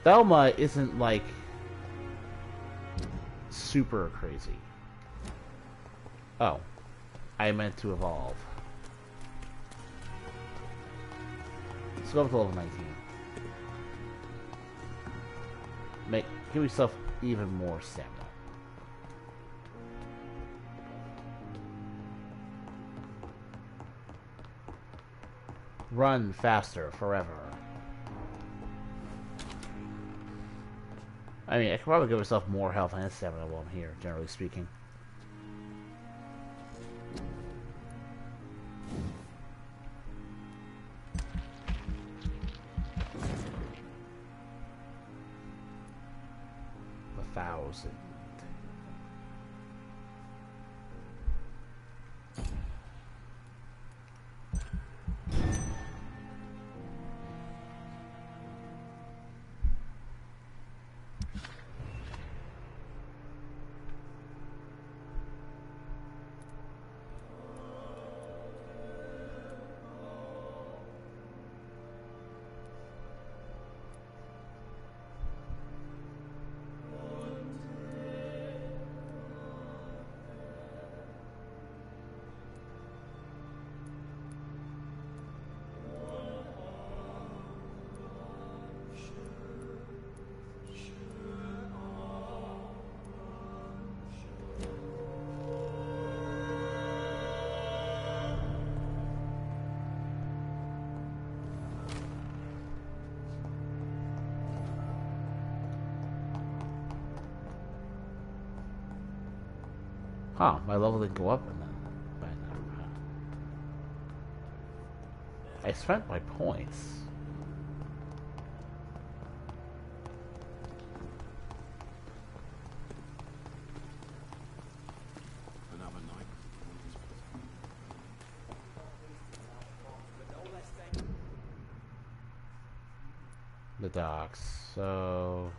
Thelma isn't like super crazy. Oh, I meant to evolve. Let's go up to level 19. Give yourself even more stamina. Run faster forever. I mean, I could probably give myself more health and stamina while I'm here, generally speaking. $1,000. Oh, my level didn't go up and then. I spent my points. Another night. The docks. So.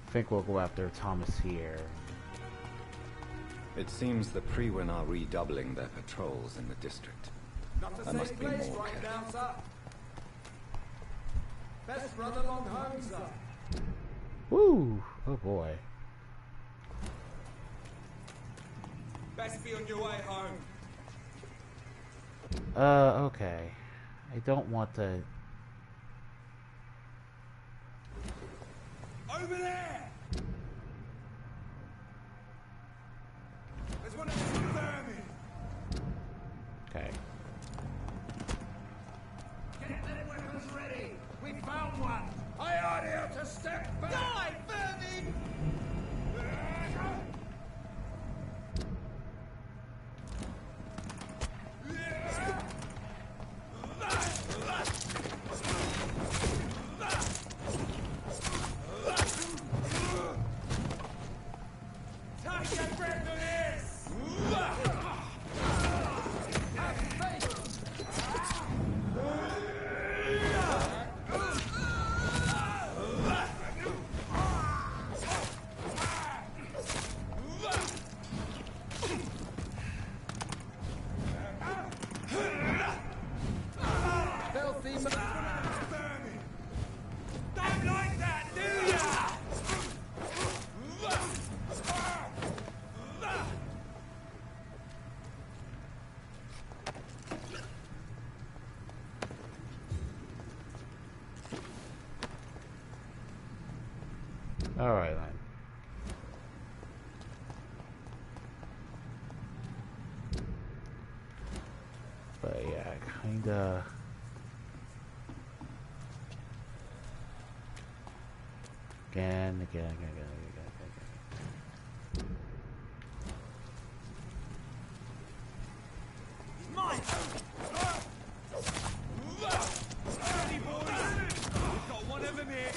I think we'll go after Thomas here. It seems the Freewen are redoubling their patrols in the district. I must be more careful. Now, sir. Best run along home, sir. Woo! Oh boy. Best be on your way home. Okay. I don't want to. Over there! There's one of these vermin! Okay. Get the weapons ready! We found one! I ought you to step back! Die, vermin! Alright then. But yeah, kinda. Again. Mine! Ready, boys! We've got one of them here!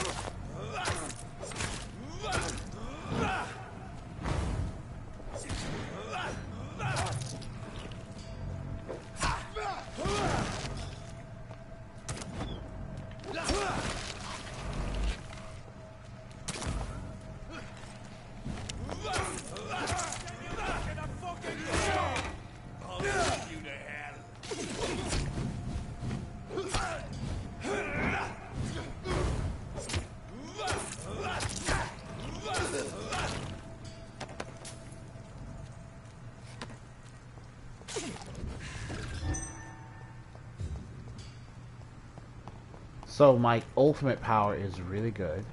So my ultimate power is really good.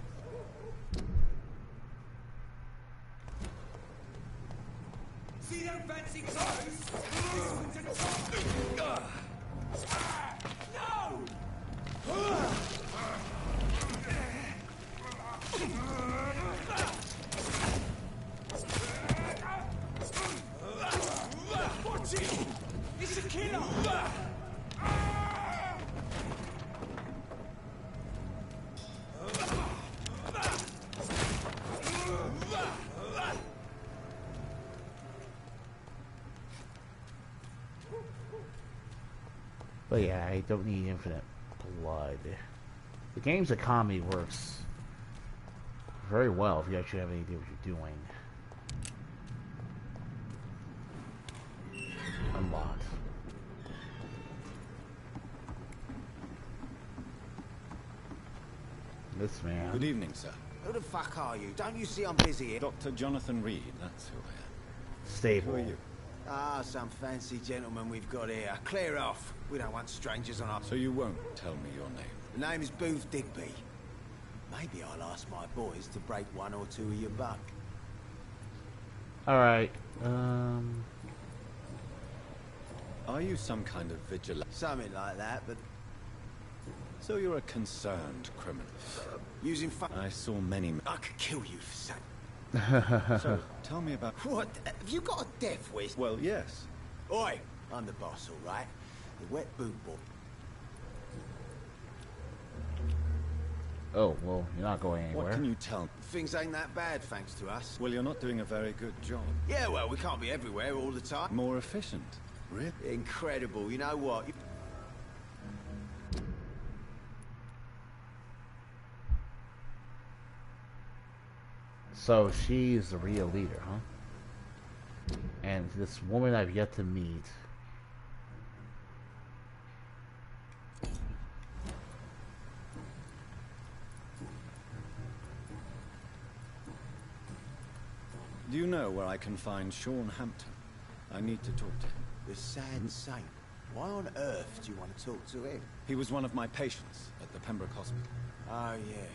See them fancy clothes? This one's a top. No! Watch it! It's a killer! But yeah, I don't need infinite blood. The game's economy works very well if you actually have any idea what you're doing. Unlocked. This man. Good evening, sir. Who the fuck are you? Don't you see I'm busy here? Dr. Jonathan Reed, that's who I am. Stable. Who are you? Ah, some fancy gentleman we've got here. Clear off. We don't want strangers on our... So you won't tell me your name? The name is Booth Digby. Maybe I'll ask my boys to break one or two of your buck. Alright, Are you some kind of vigilante? Something like that, but... So you're a concerned criminal. Using I saw many... I could kill you for saying... So, tell me about... What? Have you got a death wish? Well, yes. Oi! I'm the boss, all right? The wet boot boy. Oh, well, you're not going anywhere. What can you tell me? Things ain't that bad, thanks to us. Well, you're not doing a very good job. Yeah, well, we can't be everywhere all the time. More efficient. Really? Incredible. You know what? So she's the real leader, huh? And this woman I've yet to meet. Do you know where I can find Sean Hampton? I need to talk to him. The sad saint. Why on earth do you want to talk to him? He was one of my patients at the Pembroke Hospital. Oh, yeah.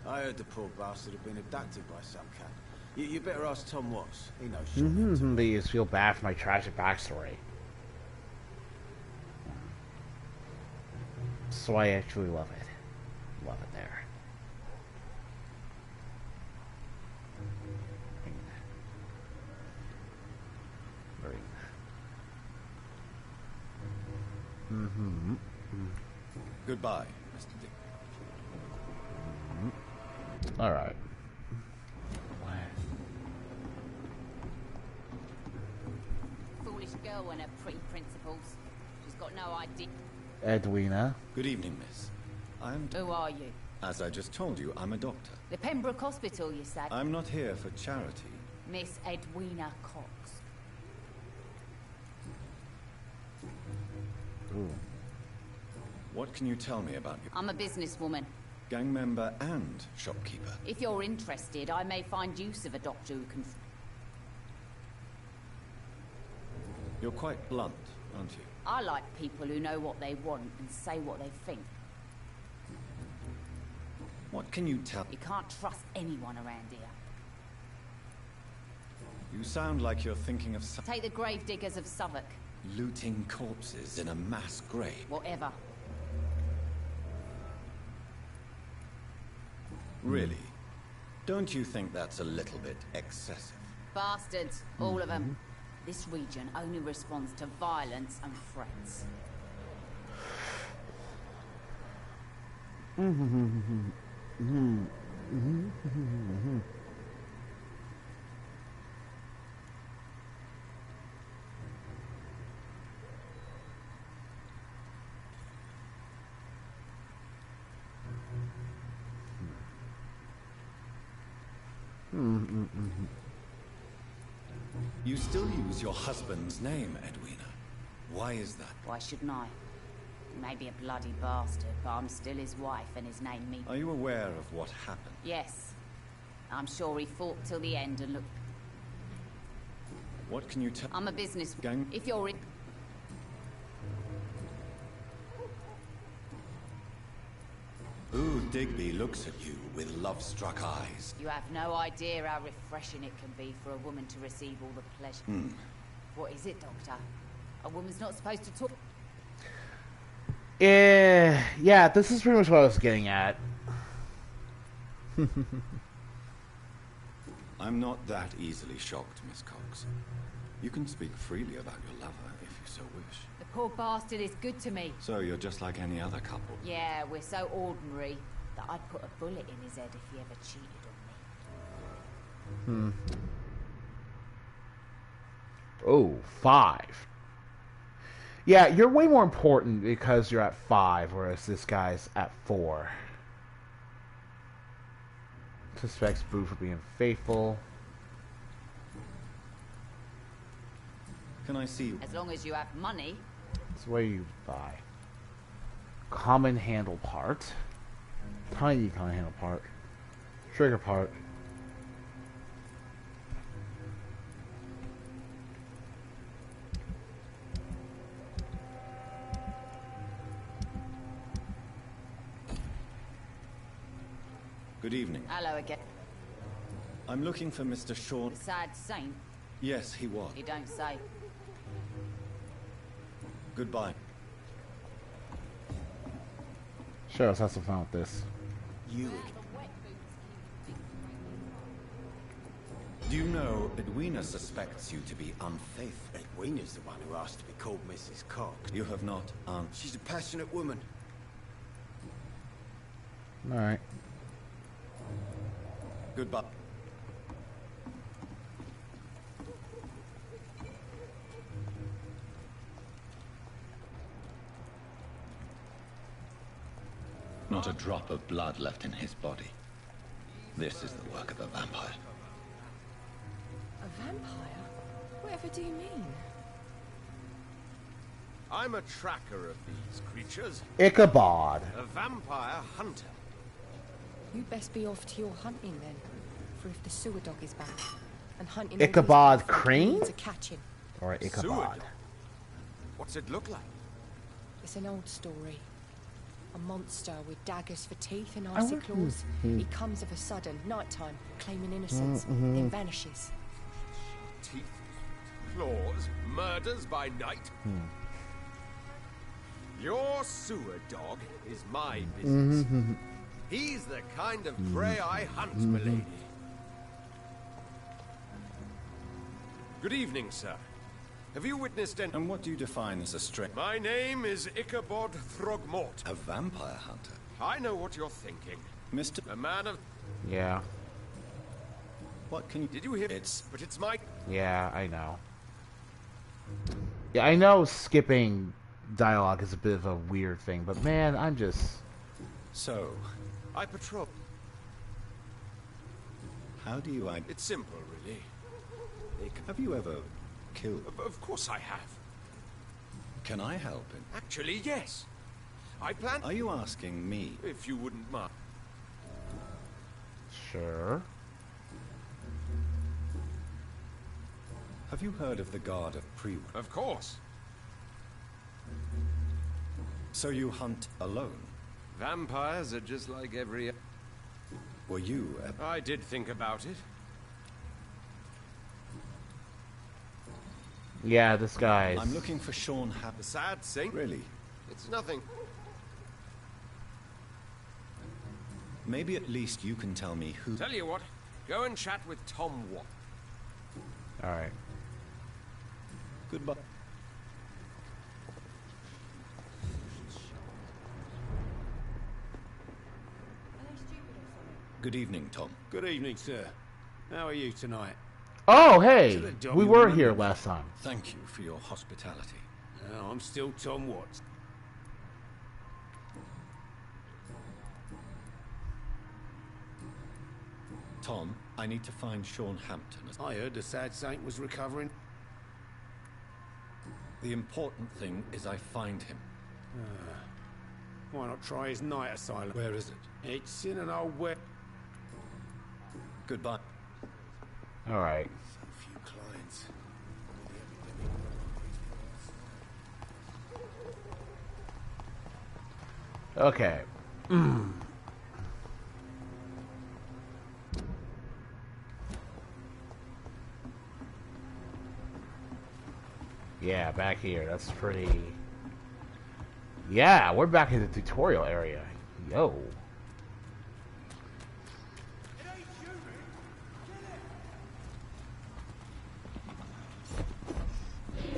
I heard the poor bastard had been abducted by some cat. You better ask Tom Watts. He knows Sean. They just feel bad for my tragic backstory. So I actually love it. Love it there. Goodbye, Mr. Dick. All right. Foolish girl and her pretty principles. She's got no idea. Edwina. Good evening, miss. Who are you? As I just told you, I'm a doctor. The Pembroke Hospital, you said? I'm not here for charity. Miss Edwina Cox. Ooh. What can you tell me about you? I'm a businesswoman. Gang member and shopkeeper. If you're interested, I may find use of a doctor who can... You're quite blunt, aren't you? I like people who know what they want and say what they think. What can you tell? You can't trust anyone around here. You sound like you're thinking of Take the gravediggers of Southwark. looting corpses in a mass grave. Whatever. Really? Don't you think that's a little bit excessive? Bastards, all of them. This region only responds to violence and threats. You still use your husband's name, Edwina. Why is that? Why shouldn't I? He may be a bloody bastard, but I'm still his wife and his name me. Are you aware of what happened? Yes. I'm sure he fought till the end and looked... What can you tell? I'm a business... Gang? If you're in... Ooh, Digby looks at you with love-struck eyes. You have no idea how refreshing it can be for a woman to receive all the pleasure. What is it, Doctor? A woman's not supposed to talk... Yeah, this is pretty much what I was getting at. I'm not that easily shocked, Miss Cox. You can speak freely about your lover if you so wish. The poor bastard is good to me. So you're just like any other couple. Yeah, we're so ordinary that I'd put a bullet in his head if he ever cheated on me. Oh, 5. Yeah, you're way more important because you're at 5, whereas this guy's at 4. Suspects Boo for being faithful. Can I see you? As long as you have money. That's where you buy. Common handle part. Tiny common handle part. Trigger part. Good evening. Hello again. I'm looking for Mr. Shaw. The sad saint? Yes, he was. You don't say. Goodbye. Sure, let's have some fun with this. You. Do you know Edwina suspects you to be unfaithful? Edwina's the one who asked to be called Mrs. Cox. You have not answered. She's a passionate woman. Alright. Goodbye. Not a drop of blood left in his body. This is the work of a vampire. A vampire? Whatever do you mean? I'm a tracker of these creatures. Ichabod. A vampire hunter. You best be off to your hunting then. For if the sewer dog is back and hunting Ichabod Crane? to catch him. Or Ichabod. What's it look like? It's an old story. A monster with daggers for teeth and icy claws. He comes of a sudden, nighttime, claiming innocence, then vanishes. Teeth, claws, murders by night. Your sewer dog is my business. He's the kind of prey I hunt, milady. Good evening, sir. Have you witnessed any... And what do you define as a stray? My name is Ichabod Throgmort. A vampire hunter? I know what you're thinking. Mr. A man of... Yeah. What can you... Did you hear... But it's my... Yeah, I know. Yeah, I know skipping dialogue is a bit of a weird thing, but man, I'm just... So... I patrol... How do you... It's simple, really. Have you ever... killed? Of course I have. Can I help him? Actually, yes. I plan... Are you asking me? If you wouldn't mind. Sure. Have you heard of the Guard of Pre... Of course. So you hunt alone? Vampires are just like every... Were you... I did think about it. Yeah, this guy's... I'm looking for Sean The sad thing... Really? It's nothing. Maybe at least you can tell me who... Tell you what, go and chat with Tom Watt. Alright. Goodbye. Good evening, Tom. Good evening, sir. How are you tonight? Oh, hey! We were here last time. Thank you for your hospitality. I'm still Tom Watts. Tom, I need to find Sean Hampton. I heard the sad saint was recovering. The important thing is I find him. Why not try his night asylum? Where is it? It's in an old wet... Goodbye. Alright. So few clients. Okay. Yeah, back here. That's pretty... Yeah, we're back in the tutorial area. Yo.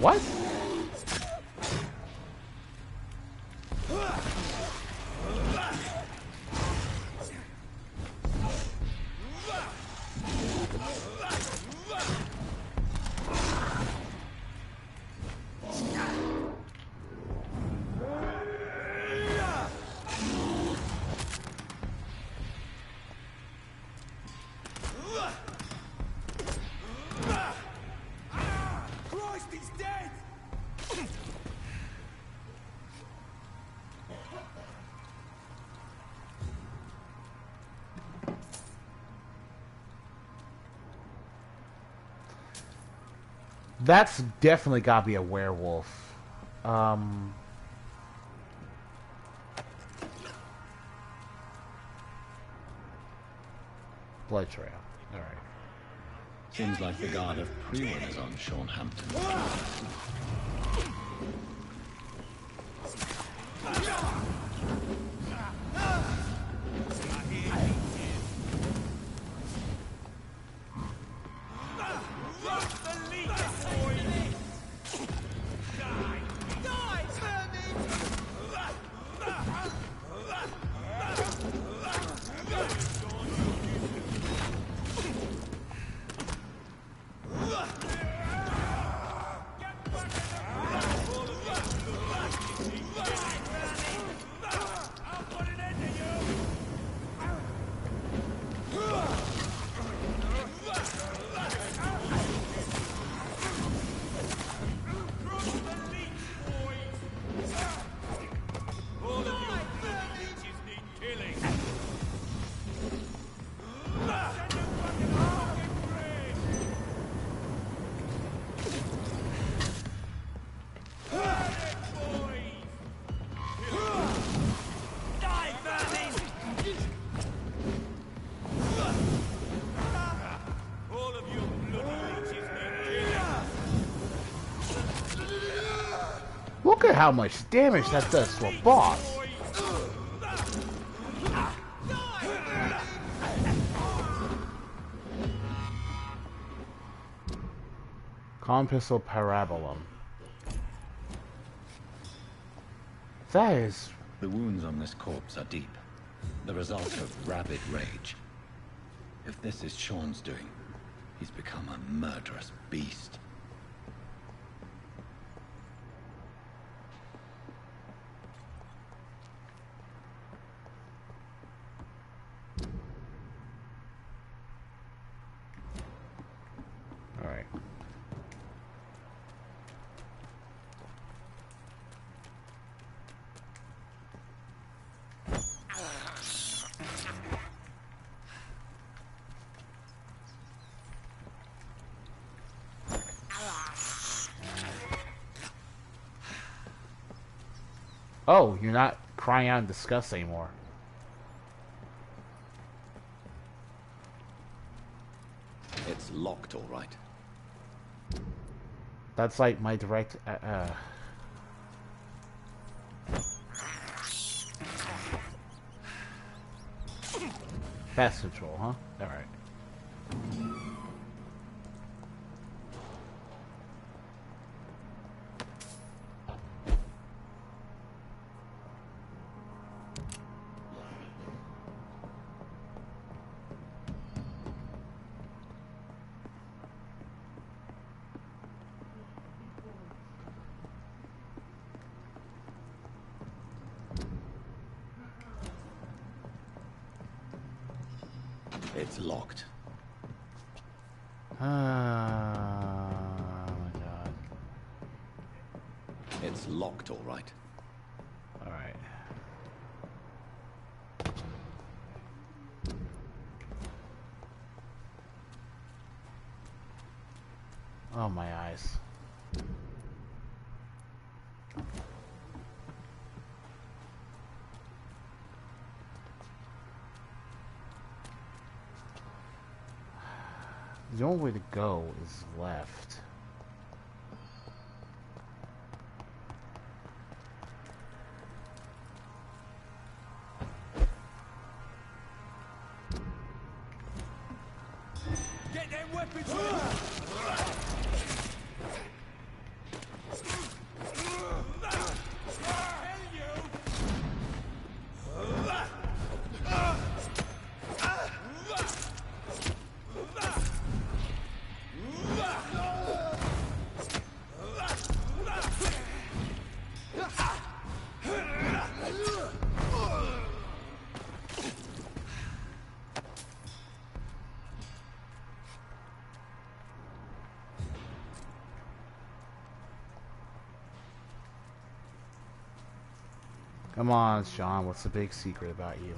What? Christ, he's dead! That's definitely gotta be a werewolf. Blood trail. Alright. Seems like the Guard of Pre-One is on Sean Hampton. Look at how much damage that does to a boss. Compissal Parabolum. That is... The wounds on this corpse are deep. The result of rabid rage. If this is Sean's doing, he's become a murderous beast. All right. Oh, you're not crying out in disgust anymore. It's locked, all right. That's like my direct... Fast control, huh? Alright. It's locked. Oh my god. It's locked, all right. Alright. Oh, my eyes. The only way to go is left. Get them weapons ready! Come on, Sean, what's the big secret about you?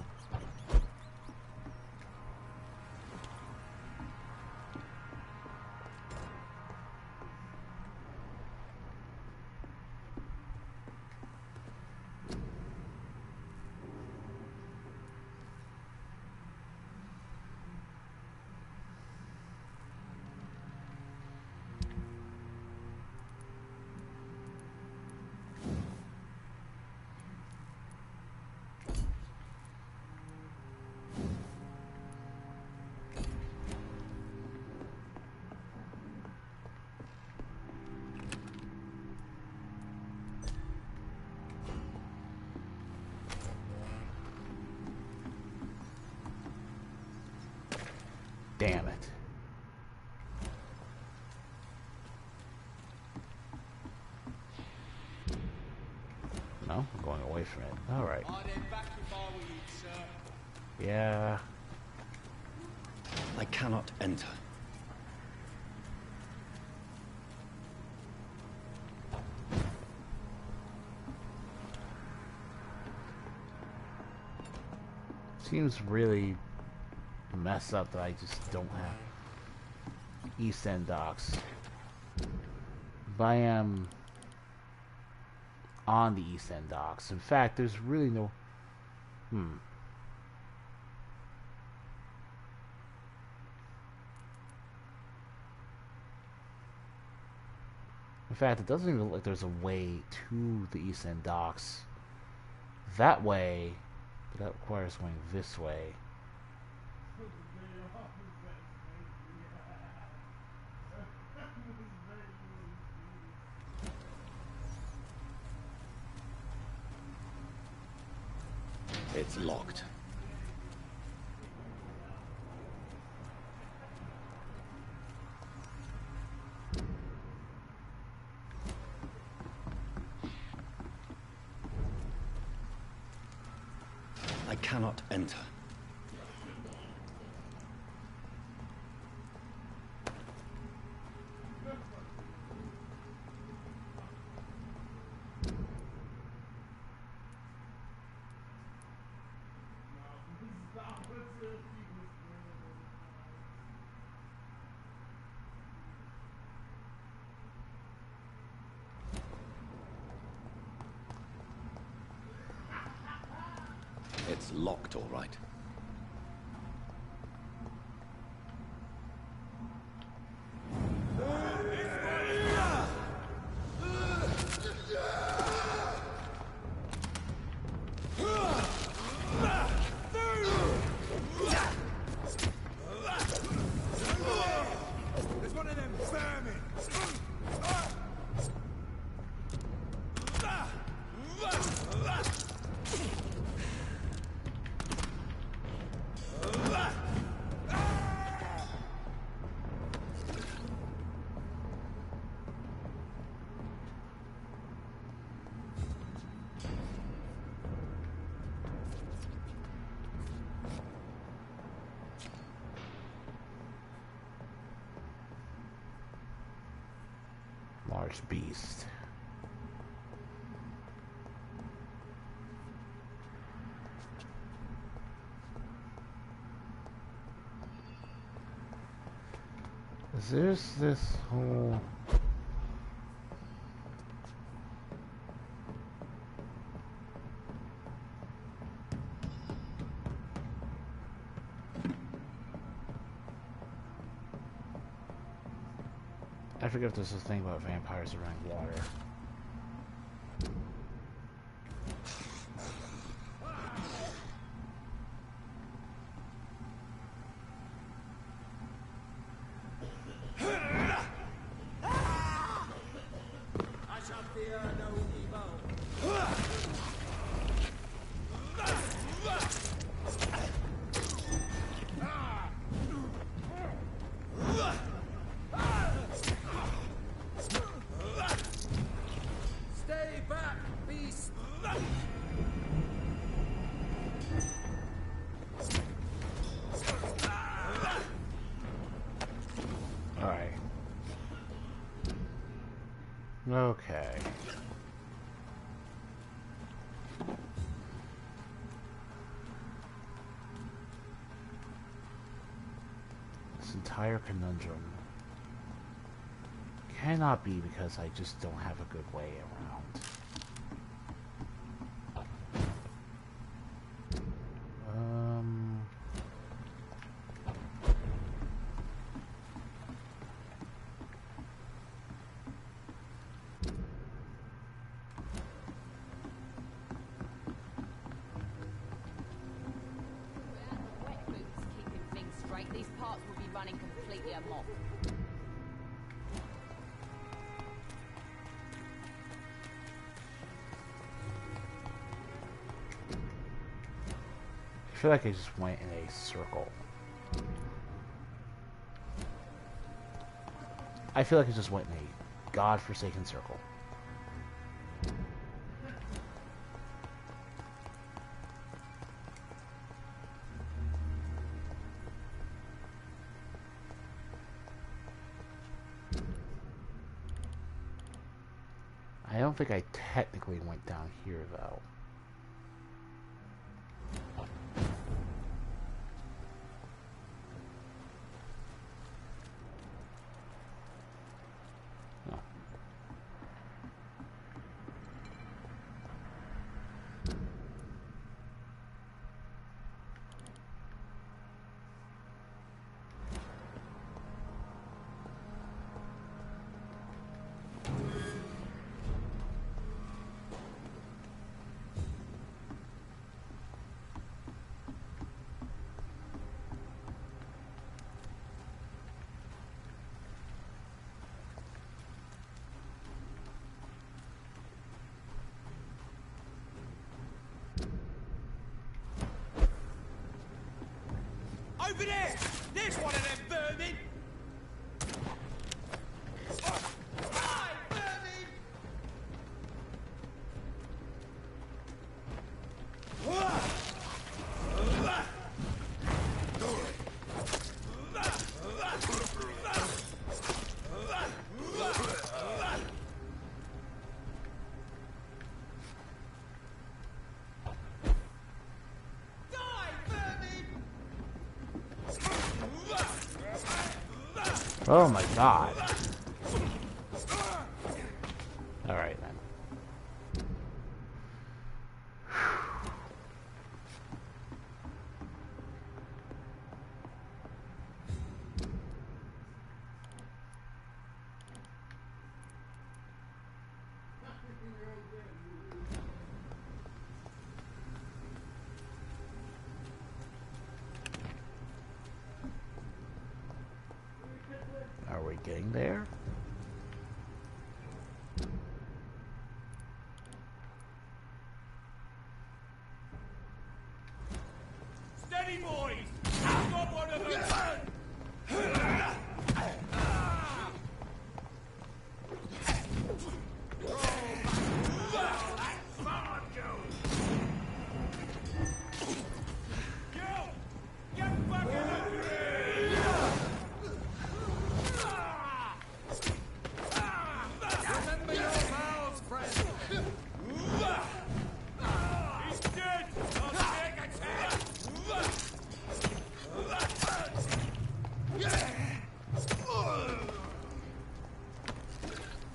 Damn it. No, I'm going away from it. Alright. Yeah. I cannot enter. Seems really messed up that I just don't have East End docks. But I am on the East End docks. In fact, there's really no... In fact, it doesn't even look like there's a way to the East End docks. That way, but that requires going this way. It's locked. I cannot enter. It's locked, all right. There's one of them vermin! Large beast. There's this whole... I forget if there's a thing about vampires around water. I shall fear no evil. Stay back, beast! Alright. Okay. This entire conundrum cannot be because I just don't have a good way around. Wet boots keeping things straight. These parts will be running completely amok. I feel like I just went in a circle. I feel like I just went in a godforsaken circle. I don't think I technically went down here, though. Over there! There's one of them vermin! Die, vermin! Oh my god. Alright then. Are we getting there? Steady, boys! I've got one of them!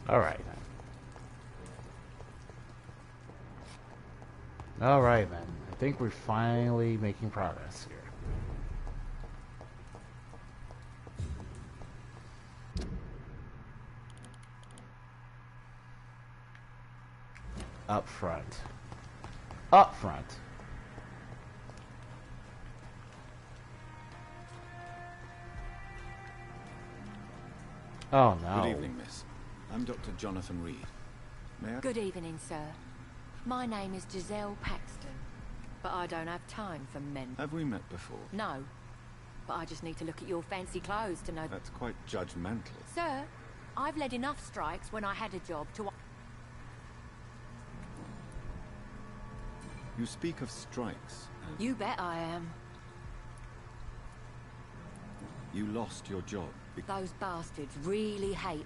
Alright then. Alright then. I think we're finally making progress here. Up front. Up front. Oh no. Good evening, miss. I'm Dr. Jonathan Reed. May I? Good evening, sir. My name is Giselle Paxton, but I don't have time for men. Have we met before? No, but I just need to look at your fancy clothes to know. That's quite judgmental. Sir, I've led enough strikes when I had a job to... You speak of strikes. You bet I am. You lost your job. Those bastards really hate...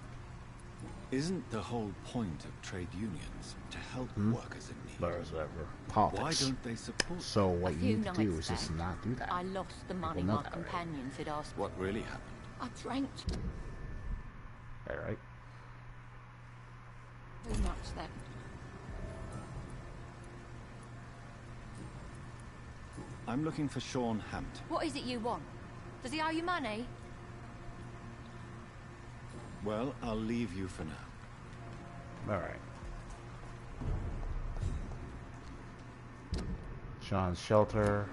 Isn't the whole point of trade unions to help workers in need? Whatever. Politics. Why don't they support? So what A you few need to do nights is just back, not do that. I lost the money know my that, companions had asked for. What really happened? I drank Alright. too much then. I'm looking for Sean Hampton. What is it you want? Does he owe you money? Well, I'll leave you for now. Alright. Sean's shelter.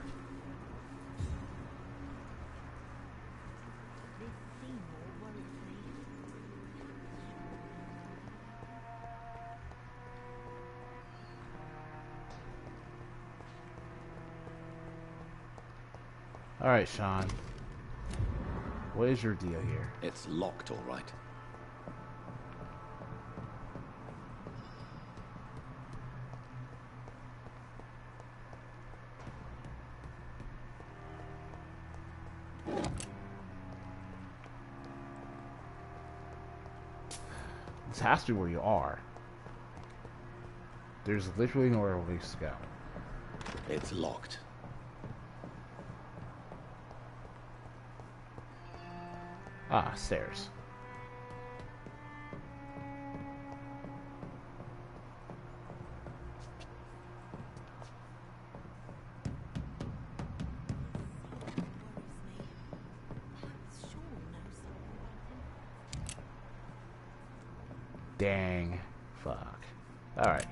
Alright, Sean. What is your deal here? It's locked, all right. This has to be where you are. There's literally nowhere else to go. It's locked. Ah, stairs. Dang. Fuck. Alright.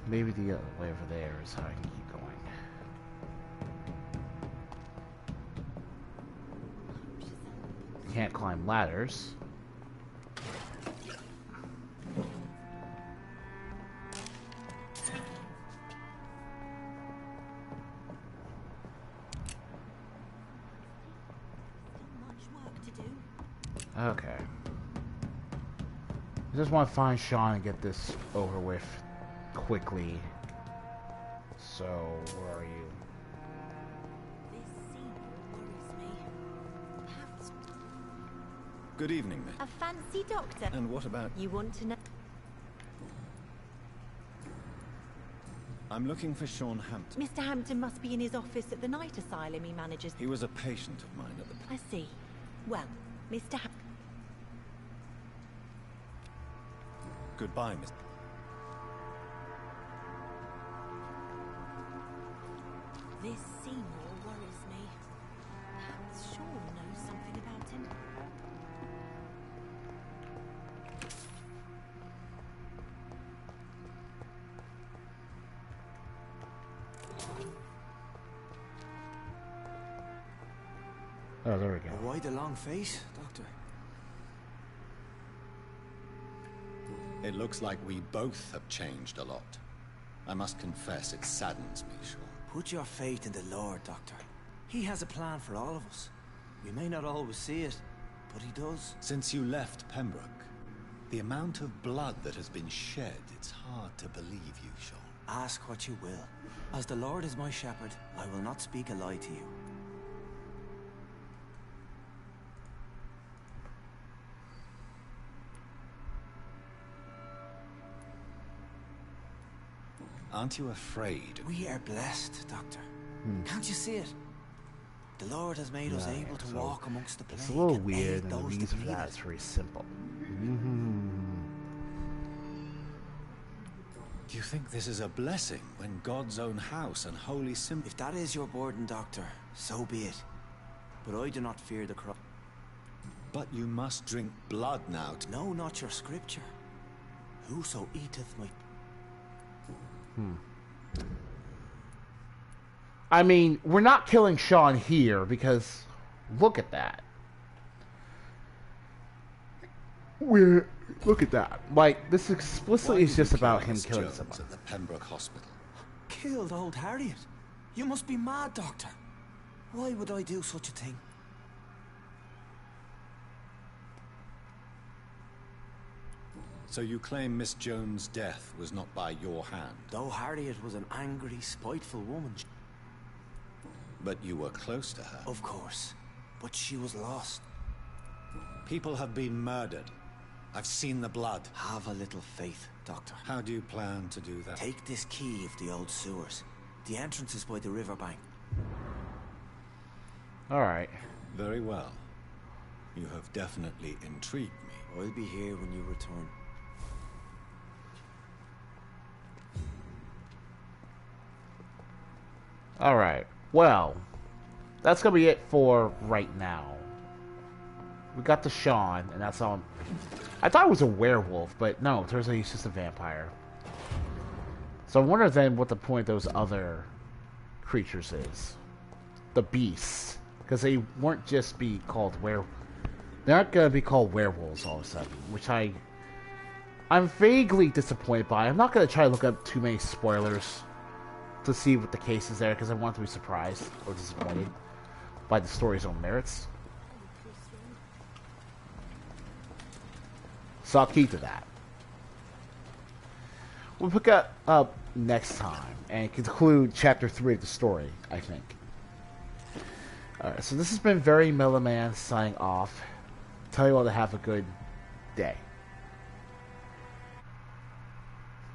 Maybe the other way over there is how I can keep going. Can't climb ladders. Okay. I just want to find Sean and get this over with quickly. So, where are you? Good evening, miss. A fancy doctor. And what about... You want to know? I'm looking for Sean Hampton. Mr. Hampton must be in his office at the night asylum he manages. He was a patient of mine at the... I see. Well, Mr. Hampton... Goodbye, Miss... This Seymour worries me. Perhaps Sean knows something about him. Oh, there we go. Why the long face, Doctor? It looks like we both have changed a lot. I must confess, it saddens me, Sean. Put your faith in the Lord, Doctor. He has a plan for all of us. We may not always see it, but he does. Since you left Pembroke, the amount of blood that has been shed, it's hard to believe you, Sean. Ask what you will. As the Lord is my shepherd, I will not speak a lie to you. Aren't you afraid? We are blessed, Doctor. Can't you see it? The Lord has made us able to walk amongst the plague. It's a little weird, and the reason for that is very simple. Do you think this is a blessing when God's own house and holy symbol... If that is your burden, Doctor, so be it. But I do not fear the cross. But you must drink blood now. No, not your scripture. Whoso eateth my... I mean, we're not killing Sean here because look at that. Look at that. Like, this explicitly is just about him killing someone. At the Pembroke Hospital. Killed old Harriet? You must be mad, Doctor. Why would I do such a thing? So you claim Miss Jones' death was not by your hand? Though Harriet was an angry, spiteful woman. But you were close to her. Of course. But she was lost. People have been murdered. I've seen the blood. Have a little faith, Doctor. How do you plan to do that? Take this key of the old sewers. The entrance is by the riverbank. Alright. Very well. You have definitely intrigued me. I'll be here when you return. Alright. Well, that's gonna be it for right now. We got the Sean, and that's all. I thought it was a werewolf, but no, it turns out he's just a vampire. So I wonder then what the point of those other creatures is. The beasts. Because they weren't just be called they're not gonna be called werewolves all of a sudden, which I'm vaguely disappointed by. I'm not gonna try to look up too many spoilers to see what the case is there, because I want to be surprised or disappointed by the story's own merits. So I'll keep to that. We'll pick up next time and conclude chapter 3 of the story, I think. Alright, so this has been Very Mellow Man signing off. Tell you all to have a good day.